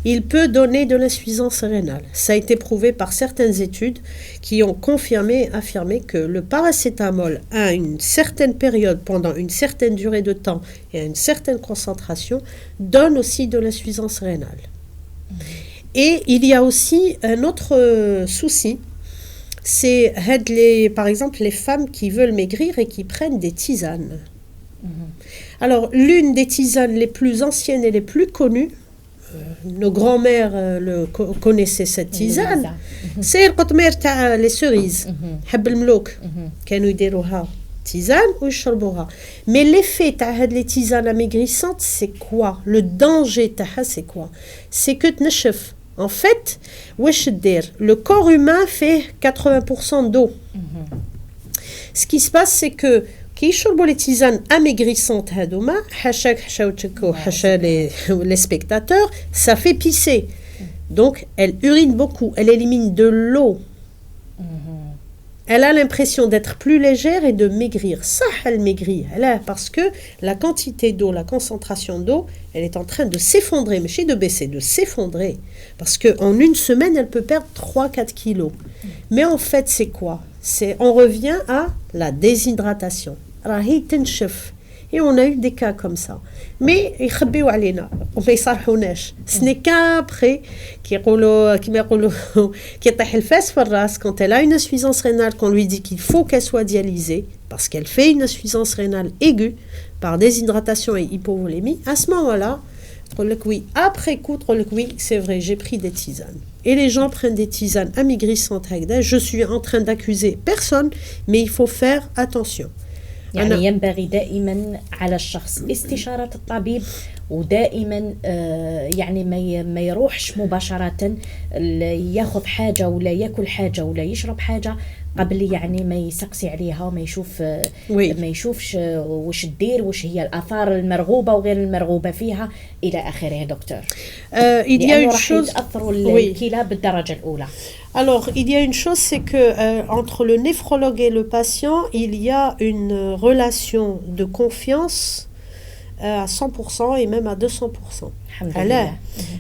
il peut donner de l'insuffisance rénale. Ça a été prouvé par certaines études qui ont affirmé que le paracétamol, à une certaine période, pendant une certaine durée de temps et à une certaine concentration, donne aussi de l'insuffisance rénale. Et il y a aussi un autre souci, c'est par exemple les femmes qui veulent maigrir et qui prennent des tisanes. Alors, l'une des tisanes les plus anciennes et les plus connues, nos grands-mères connaissaient cette tisane, c'est القطمير تاع les cerises, حب الملوك, كانوا يديروها tisane ويشربوها. Mais l'effet تاع هاد les tisanes amaigrissantes, c'est quoi? Le danger تاعها, c'est quoi? C'est que تنشف. En fait, واش دير? Le corps humain fait 80% d'eau. Ce qui se passe, c'est que كي يشربوا les tisanes amaigrissantes هادوما حاشاك حشاوتشك وحاشا les spectateurs, ça fait pisser. Donc elle urine beaucoup, elle élimine de l'eau. Elle a l'impression d'être plus légère et de maigrir. Ça, elle maigrit. Parce que la quantité d'eau, la concentration d'eau, elle est en train de s'effondrer, mais chez de baisser, de s'effondrer. Parce qu'en une semaine, elle peut perdre 3-4 kilos. Mais en fait, c'est quoi? On revient à la déshydratation. راهي تنشف. Et on a eu des cas comme ça. Mais يخبيو علينا وما يصارحوناش. Ce n'est qu'après كيقولوا كيما يقولوا كيطيح الفاس في الراس quand elle a une insuffisance rénale qu'on lui dit qu'il faut qu'elle soit dialysée parce qu'elle fait une insuffisance rénale aiguë par déshydratation et hypovolémie. À ce moment-là, oui, après coup, oui, c'est vrai, j'ai pris des tisanes. Et les gens prennent des tisanes amaigrissantes. Je suis en train d'accuser personne, mais il faut faire attention. يعني ينبغي دائما على الشخص استشارة الطبيب ودائما يعني ما يروحش مباشرة ياخذ حاجة ولا ياكل حاجة ولا يشرب حاجة قبل يعني ما يسقسي عليها وما يشوف ما يشوفش وش تدير وش هي الآثار المرغوبة وغير المرغوبة فيها إلى آخره دكتور. لأنه راح يتأثروا الكلى بالدرجة الأولى. Alors, il y a une chose, c'est que entre le néphrologue et le patient, il y a une relation de confiance à 100% et même à 200%.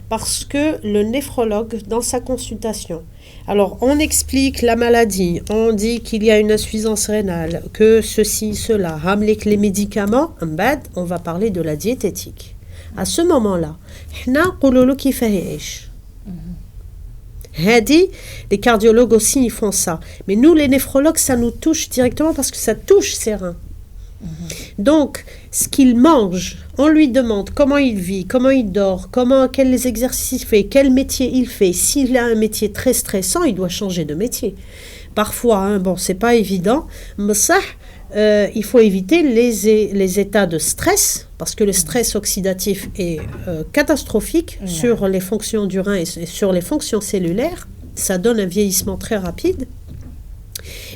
Parce que le néphrologue, dans sa consultation, alors on explique la maladie, on dit qu'il y a une insuffisance rénale, que ceci, cela, ramène les médicaments, on va parler de la diététique. À ce moment-là, les cardiologues aussi ils font ça, mais nous les néphrologues ça nous touche directement parce que ça touche ses reins. Donc ce qu'il mange, on lui demande comment il vit, comment il dort, quels exercices il fait, quel métier il fait. S'il a un métier très stressant, il doit changer de métier. Parfois, bon, c'est pas évident, mais ça, il faut éviter les états de stress, parce que le stress oxydatif est catastrophique sur les fonctions du rein et sur les fonctions cellulaires. Ça donne un vieillissement très rapide.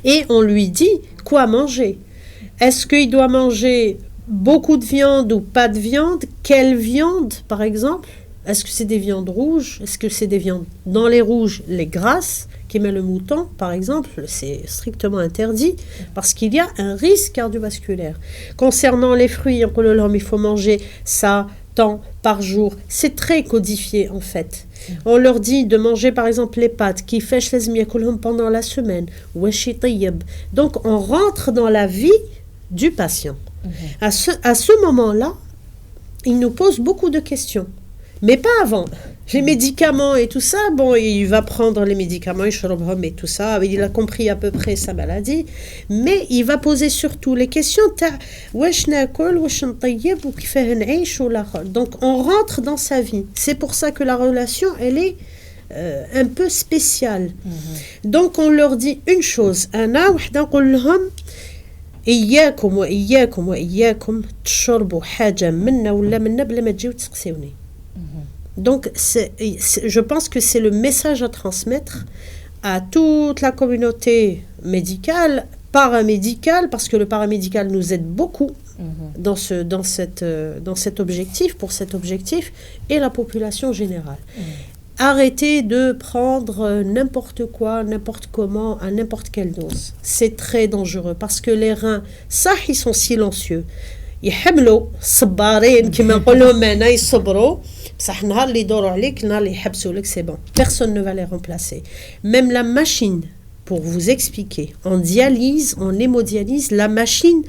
Et on lui dit quoi manger. Est-ce qu'il doit manger beaucoup de viande ou pas de viande? Quelle viande, par exemple? Est-ce que c'est des viandes rouges? Est-ce que c'est des viandes dans les rouges, les grasses? Qui met le mouton, par exemple, c'est strictement interdit parce qu'il y a un risque cardiovasculaire. Concernant les fruits, il faut manger ça tant par jour. C'est très codifié en fait. On leur dit de manger par exemple les pâtes qui fêchent les pendant la semaine. Donc on rentre dans la vie du patient. À ce moment-là, il nous pose beaucoup de questions. Mais pas avant. Les médicaments et tout ça, bon, il va prendre les médicaments, et tout ça, il a compris à peu près sa maladie, mais il va poser surtout les questions donc on rentre dans sa vie. C'est pour ça que la relation, elle est un peu spéciale. Donc on leur dit une chose, إياكم وإياكم وإياكم تشربوا حاجة منا ولا منا بلا ما تجيو تسقسيوني. Donc, je pense que c'est le message à transmettre à toute la communauté médicale, paramédicale, parce que le paramédical nous aide beaucoup dans cet objectif, pour cet objectif, et la population générale. Arrêtez de prendre n'importe quoi, n'importe comment, à n'importe quelle dose. C'est très dangereux, parce que les reins, ça, ils sont silencieux. يحملوا صبارين كما نقولوا معنا يصبروا بصح نهار اللي يدوروا عليك نهار اللي يحبسوا لك c'est bon, personne ne va les remplacer. Même la machine, pour vous expliquer, en dialyse, en hémodialyse, la machine,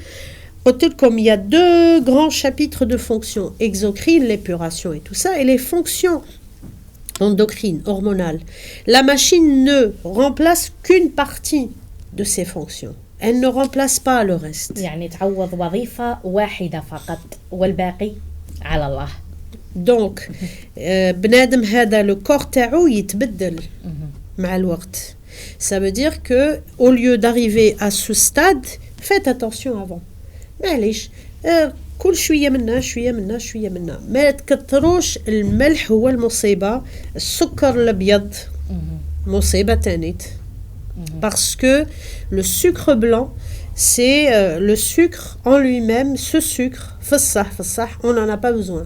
comme il y a deux grands chapitres de fonctions, exocrine, l'épuration et tout ça, et les fonctions endocrines, hormonales. La machine ne remplace qu'une partie de ces fonctions. Elle ne remplace pas le reste. يعني تعوض وظيفة واحدة فقط والباقي على الله. Donc بنادم هذا le corps تاعو يتبدل مع الوقت. Ça veut dire que au lieu d'arriver à ce stade, faites attention avant. معليش كل شوية منا ما تكتروش. الملح هو المصيبة. السكر الأبيض مصيبة تانيت. Parce que le sucre blanc, c'est le sucre en lui-même, ce sucre, on n'en a pas besoin.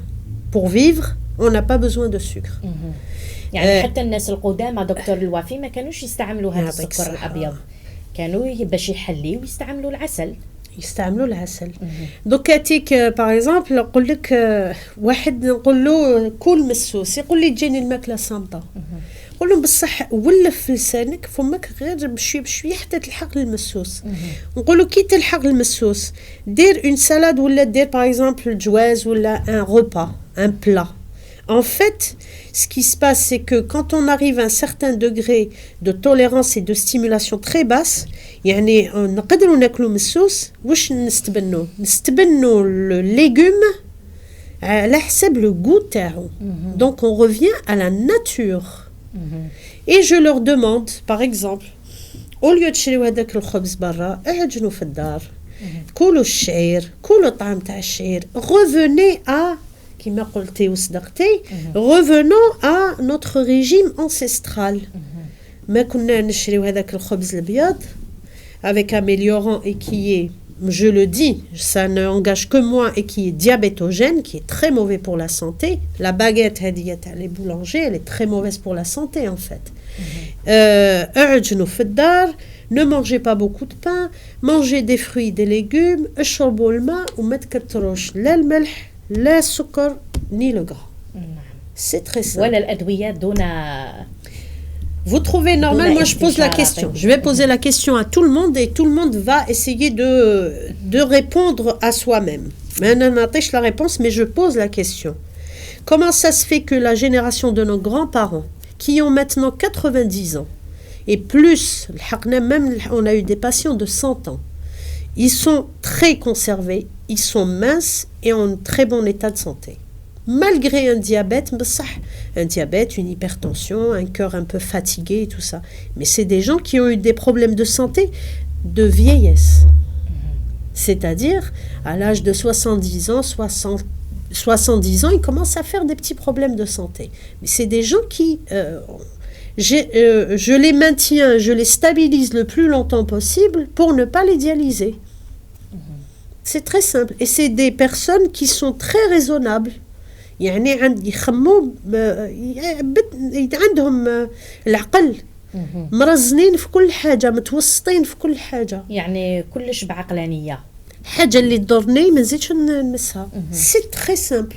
Pour vivre, on n'a pas besoin de sucre. يعني حتى الناس القدامى دكتور الوافي ما كانوش يستعملوا هذا السكر الأبيض. كانوا باش يحليوا ويستعملوا العسل. دوك كاتيك باغ اكزومبل نقول لك واحد نقول له كل مسوس يقول لي تجيني الماكله صامته نقول لهم بصح ولف في لسانك فمك غير بشويه بشويه حتى تلحق للمسوس. نقولوا كي تلحق للمسوس دير اون سالاد ولا دير باغ اكزومبل جواز ولا ان ريبا ان بلا. En fait, ce qui se passe, c'est que quand on arrive à un certain degré de tolérance et de stimulation très basse, يعني نقدروا ناكلوا مسوس واش نستبنوا le légume على حسب le goût تاعو. Donc on revient à la nature. Et je leur demande, par exemple, au lieu de تشريو هذاك الخبز برا اعجنوا في الدار كولوا الشعير كولوا طعم تاع الشعير. Revenez à كما قلتي وصدقتي revenons à notre régime ancestral. ما كنا نشريو هذاك الخبز الابيض avec améliorant et qui est, je le dis, ça ne engage que moi et qui est diabétogène, qui est très mauvais pour la santé. La baguette, les boulangers, elle est très mauvaise pour la santé en fait. Ne mangez pas beaucoup de pain, mangez des fruits, des légumes, اشربوا الماء وما تكتروش لا الملح لا السكر ni le gras. C'est très simple. ولا الأدوية دون. Vous trouvez normal? Moi, je pose la question. Je vais poser la question à tout le monde et tout le monde va essayer de répondre à soi-même. Maintenant, on n'attche la réponse, mais je pose la question. Comment ça se fait que la génération de nos grands-parents, qui ont maintenant 90 ans, et plus, même on a eu des patients de 100 ans, ils sont très conservés, ils sont minces et en très bon état de santé. Malgré un diabète, une hypertension, un cœur un peu fatigué et tout ça. Mais c'est des gens qui ont eu des problèmes de santé de vieillesse. C'est-à-dire, à l'âge de 70 ans, 70 ans, ils commencent à faire des petits problèmes de santé. Mais c'est des gens qui... je les maintiens, je les stabilise le plus longtemps possible pour ne pas les dialyser. C'est très simple. Et c'est des personnes qui sont très raisonnables. يعني يخموا عندهم العقل مرزنين في كل حاجة متوسطين في كل حاجة يعني كلش بعقلانية حاجة اللي تضرني ما نزيدش نمسها. C'est très simple.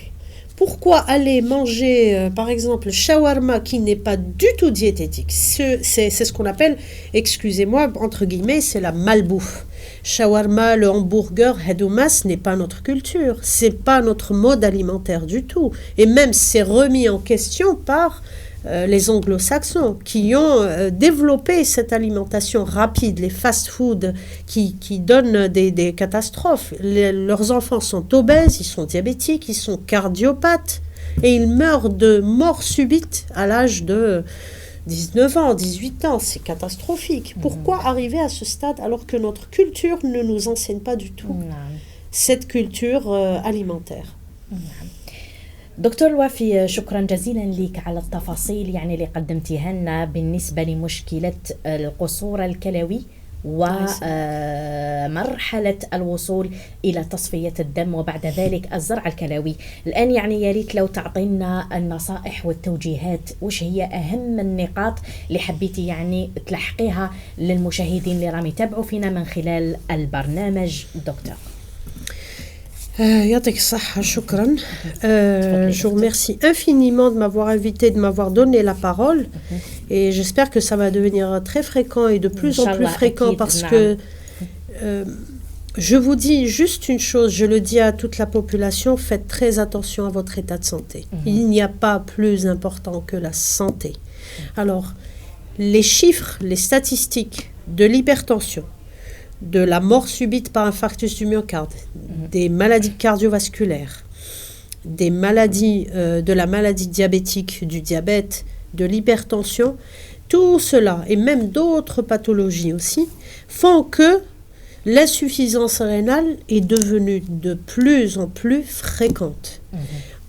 Pourquoi aller manger, par exemple, shawarma qui n'est pas du tout diététique? C'est ce qu'on appelle, excusez-moi, entre guillemets, c'est la malbouffe. Shawarma, le hamburger, hadoumas, ce n'est pas notre culture. C'est pas notre mode alimentaire du tout. Et même, c'est remis en question par les anglo-saxons qui ont développé cette alimentation rapide, les fast-food qui donnent des catastrophes. Leurs enfants sont obèses, ils sont diabétiques, ils sont cardiopathes et ils meurent de mort subite à l'âge de 19 ans, 18 ans. C'est catastrophique. Pourquoi arriver à ce stade alors que notre culture ne nous enseigne pas du tout cette culture alimentaire? دكتور الوافي شكرا جزيلا لك على التفاصيل يعني اللي قدمتيها لنا بالنسبة لمشكلة القصور الكلوي ومرحلة الوصول إلى تصفية الدم وبعد ذلك الزرع الكلوي. الآن يعني يا ريت لو تعطينا النصائح والتوجيهات وش هي أهم النقاط اللي حبيتي يعني تلحقيها للمشاهدين اللي راهم يتابعوا فينا من خلال البرنامج دكتور. يعطيك الصحة شكرا. Je vous remercie infiniment de m'avoir invité, de m'avoir donné la parole et j'espère que ça va devenir très fréquent et de plus en plus fréquent parce que je vous dis juste une chose, je le dis à toute la population, faites très attention à votre état de santé. Il n'y a pas plus important que la santé. Alors, les chiffres, les statistiques de l'hypertension, de la mort subite par infarctus du myocarde, des maladies cardiovasculaires, des maladies, de la maladie diabétique, du diabète, de l'hypertension, tout cela, et même d'autres pathologies aussi, font que l'insuffisance rénale est devenue de plus en plus fréquente.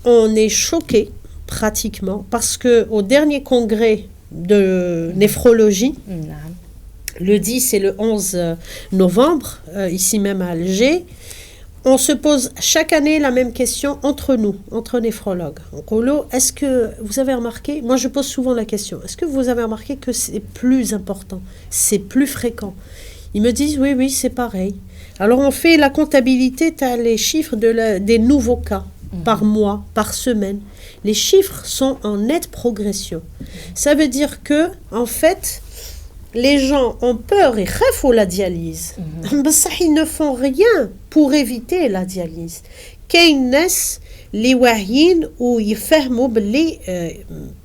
On est choqué pratiquement parce qu'au dernier congrès de néphrologie, le 10 et le 11 novembre, ici même à Alger, on se pose chaque année la même question entre nous, entre néphrologues. Est-ce que vous avez remarqué, moi je pose souvent la question, est-ce que vous avez remarqué que c'est plus important, c'est plus fréquent? Ils me disent oui, c'est pareil. Alors on fait la comptabilité, tu as les chiffres des nouveaux cas. par mois, par semaine. Les chiffres sont en nette progression. Ça veut dire que, en fait, les gens ont peur et craignent la dialyse. Mais ils ne font rien pour éviter la dialyse. كاين ناس اللي واعيين ويفهموا باللي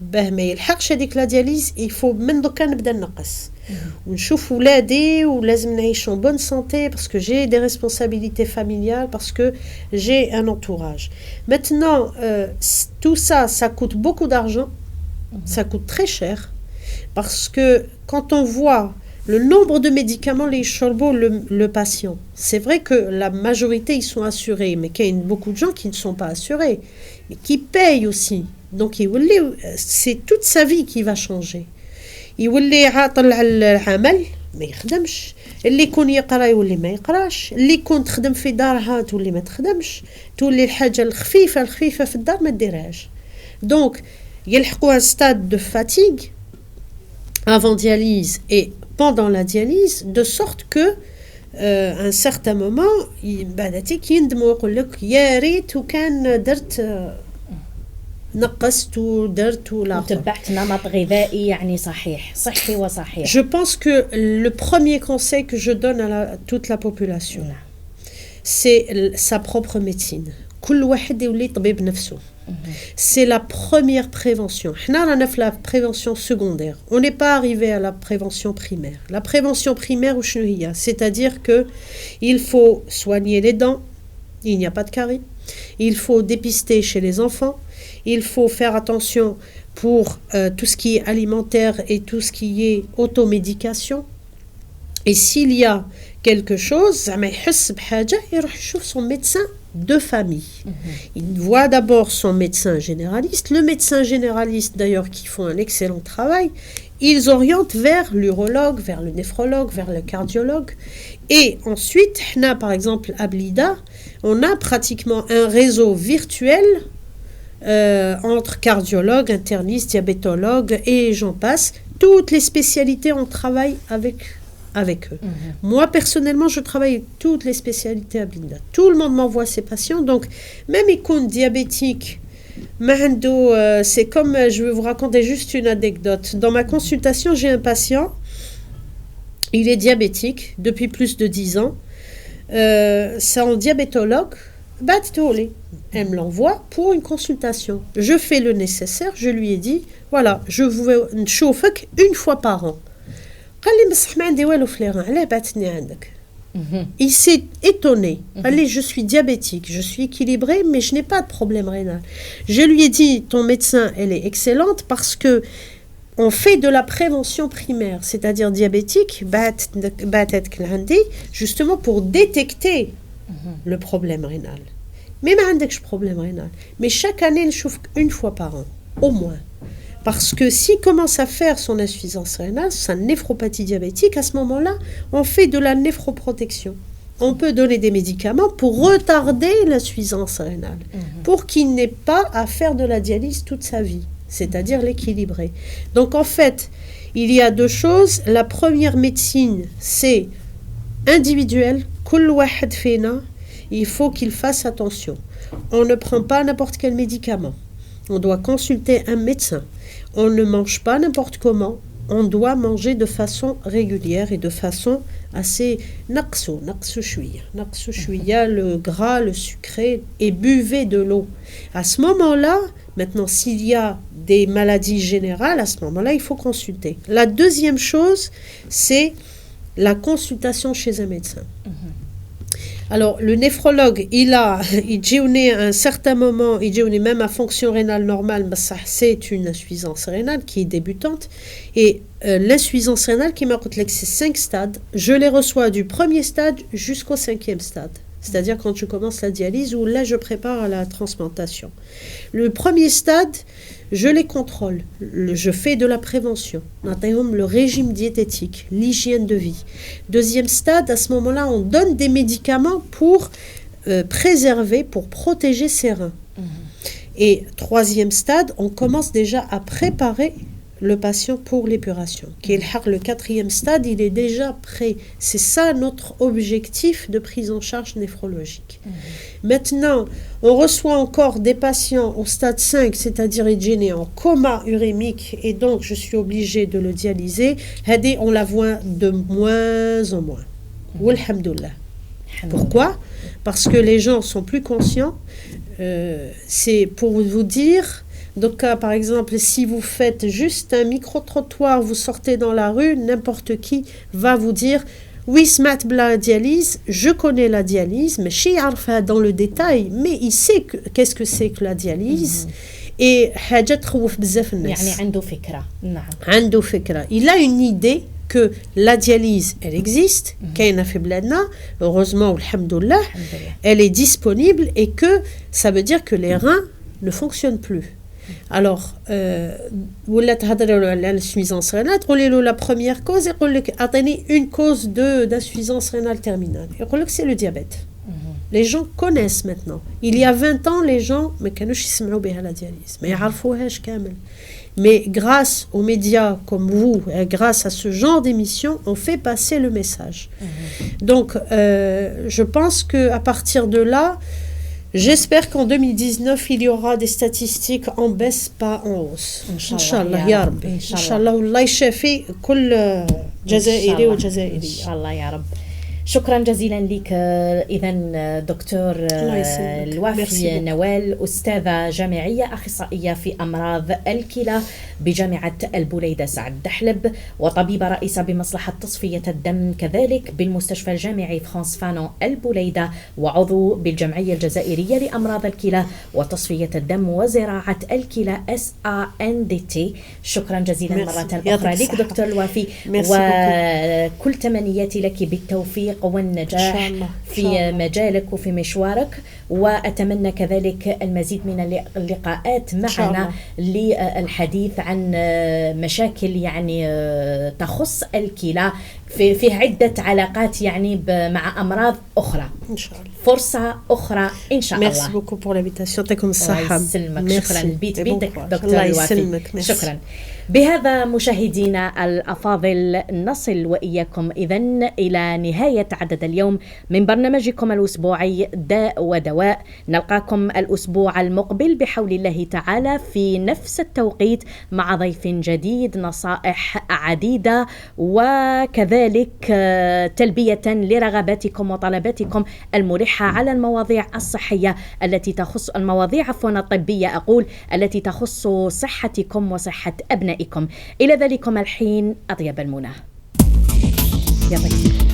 باه ما يلحقش هذيك لا دياليز يفو من دوكا نبدا نقص ونشوف ولادي ولازم نعيش en bonne santé parce que j'ai des responsabilités familiales parce que j'ai un entourage. Maintenant tout ça coûte beaucoup d'argent, ça coûte très cher parce que quand on voit le nombre de médicaments, les chorbo, le patient. C'est vrai que la majorité, ils sont assurés, mais qu'il y a beaucoup de gens qui ne sont pas assurés, et qui payent aussi. Donc, c'est toute sa vie qui va changer. يولي عاطل على العمل ما يخدمش اللي يكون يقرا يولي ما يقراش اللي يكون تخدم في دارها تولي ما تخدمش تولي الحاجه الخفيفه في الدار ما ديرهاش دونك يلحقوا un stade de fatigue avant dialyse et pendant la dialyse, de sorte que à un certain moment بعداتك يندموا يقول لك يا ريت وكان درت نقصت ودرت ولا تبعت نمط غذائي يعني صحي وصحيح. Je pense que le premier conseil que je donne à toute la population c'est sa propre médecine. كل واحد يولي طبيب نفسه. C'est la première prévention. On a fait la prévention secondaire. On n'est pas arrivé à la prévention primaire. La prévention primaire, c'est-à-dire que il faut soigner les dents. Il n'y a pas de carie. Il faut dépister chez les enfants. Il faut faire attention pour tout ce qui est alimentaire et tout ce qui est automédication. Et s'il y a quelque chose, il faut son médecin de famille. Il voit d'abord son médecin généraliste. Le médecin généraliste, d'ailleurs, qui font un excellent travail, ils orientent vers l'urologue, vers le néphrologue, vers le cardiologue. Et ensuite, par exemple, à Blida, on a pratiquement un réseau virtuel entre cardiologues, internistes, diabétologues et j'en passe. Toutes les spécialités, on travaille avec eux. Moi, personnellement, je travaille avec toutes les spécialités à Blinda. Tout le monde m'envoie ses patients. Donc, même icône diabétique, c'est comme, je vais vous raconter juste une anecdote. Dans ma consultation, j'ai un patient, il est diabétique depuis plus de 10 ans. C'est un diabétologue. Elle me l'envoie pour une consultation. Je fais le nécessaire. Je lui ai dit, voilà, je vous chauffe une fois par an. Il s'est étonné. Allez, je suis diabétique, je suis équilibré, mais je n'ai pas de problème rénal. Je lui ai dit, ton médecin, elle est excellente parce que on fait de la prévention primaire, c'est-à-dire diabétique, justement pour détecter le problème rénal. Mais pas problème rénal. Mais chaque année, il chauffe une fois par an, au moins. Parce que s'il commence à faire son insuffisance rénale, sa néphropathie diabétique, à ce moment-là, on fait de la néphroprotection. On peut donner des médicaments pour retarder l'insuffisance rénale, pour qu'il n'ait pas à faire de la dialyse toute sa vie, c'est-à-dire l'équilibrer. Donc en fait, il y a deux choses. La première médecine, c'est individuel. كل واحد فينا, il faut qu'il fasse attention. On ne prend pas n'importe quel médicament. On doit consulter un médecin. On ne mange pas n'importe comment. On doit manger de façon régulière et de façon assez naqsu shwiya, le gras, le sucré, et buvez de l'eau. À ce moment-là, maintenant, s'il y a des maladies générales, à ce moment-là, il faut consulter. La deuxième chose, c'est la consultation chez un médecin. Alors, le néphrologue, il dit à un certain moment, il dit même à fonction rénale normale, mais ça, c'est une insuffisance rénale qui est débutante. Et l'insuffisance rénale, qui m'a coûté, c'est 5 stades. Je les reçois du premier stade jusqu'au 5e stade. C'est-à-dire quand je commence la dialyse ou là, je prépare la transplantation. Le premier stade, je les contrôle. Je fais de la prévention. Le régime diététique, l'hygiène de vie. Deuxième stade, à ce moment-là, on donne des médicaments pour préserver, pour protéger ses reins. Et troisième stade, on commence déjà à préparer le patient pour l'épuration. Qui est le 4e stade, il est déjà prêt. C'est ça notre objectif de prise en charge néphrologique. Maintenant, on reçoit encore des patients au stade 5, c'est-à-dire il en coma urémique, et donc je suis obligée de le dialyser. On la voit de moins en moins. Walhamdoulilah. Pourquoi ? Parce que les gens sont plus conscients. C'est pour vous dire, donc par exemple, si vous faites juste un micro-trottoir, vous sortez dans la rue, n'importe qui va vous dire oui, smat la dialyse, je connais la dialyse, mais chez Arfa dans le détail, mais il sait qu'est-ce que c'est que la dialyse. Et حاجة تخوف بزاف الناس. يعني عنده فكرة. نعم. عنده فكرة. Il a une idée que la dialyse, elle existe, كاينة في بلادنا, heureusement, alhamdoulilah, elle est disponible et que ça veut dire que les reins ne fonctionnent plus. Alors, ولا تهضروا على l'insuffisance rénale, تقولي له la première cause, يقول لك أعطيني une cause d'insuffisance rénale terminale. يقول لك c'est le diabète. Les gens connaissent maintenant. Il y a 20 ans, les gens ما كانوش يسمعوا بها la dialyse, ما يعرفوهاش كامل. Mais grâce aux médias comme vous, grâce à ce genre d'émission, on fait passer le message. Donc, je pense qu'à partir de là, j'espère qu'en 2019, il y aura des statistiques en baisse, pas en hausse. Inch'Allah, ya Rabbi. Inch'Allah, Allah يشافي كل جزائري وجزائرية. Inch'Allah, ya Rabbi. شكرا جزيلا لك إذن دكتور الوافي نوال، أستاذة جامعية أخصائية في أمراض الكلى بجامعة البوليدة سعد دحلب، وطبيبة رئيسة بمصلحة تصفية الدم كذلك بالمستشفى الجامعي فرانس فانون البوليدة، وعضو بالجمعية الجزائرية لأمراض الكلى وتصفية الدم وزراعة الكلى SANDT. شكرا جزيلا مرة أخرى لك دكتور الوافي، وكل تمنياتي لك بالتوفيق والنجاح في مجالك وفي مشوارك، وأتمنى كذلك المزيد من اللقاءات معنا للحديث عن مشاكل يعني تخص الكلى في عدة علاقات يعني مع أمراض أخرى. إن شاء الله فرصة أخرى إن شاء الله. Merci beaucoup pour l'invitation. يعطيكم الصحة. الله يسلمك. شكرا بيتك دكتور الوافي. شكرا. بهذا مشاهدينا الأفاضل نصل وإياكم إذن إلى نهاية عدد اليوم من برنامجكم الأسبوعي داء ودواء. نلقاكم الأسبوع المقبل بحول الله تعالى في نفس التوقيت مع ضيف جديد، نصائح عديدة، وكذلك تلبية لرغباتكم وطلباتكم الملحة على المواضيع الصحية التي تخص المواضيع الطبية أقول التي تخص صحتكم وصحة أبنائكم. إلى ذلكم الحين أطيب المنى. يا طيب.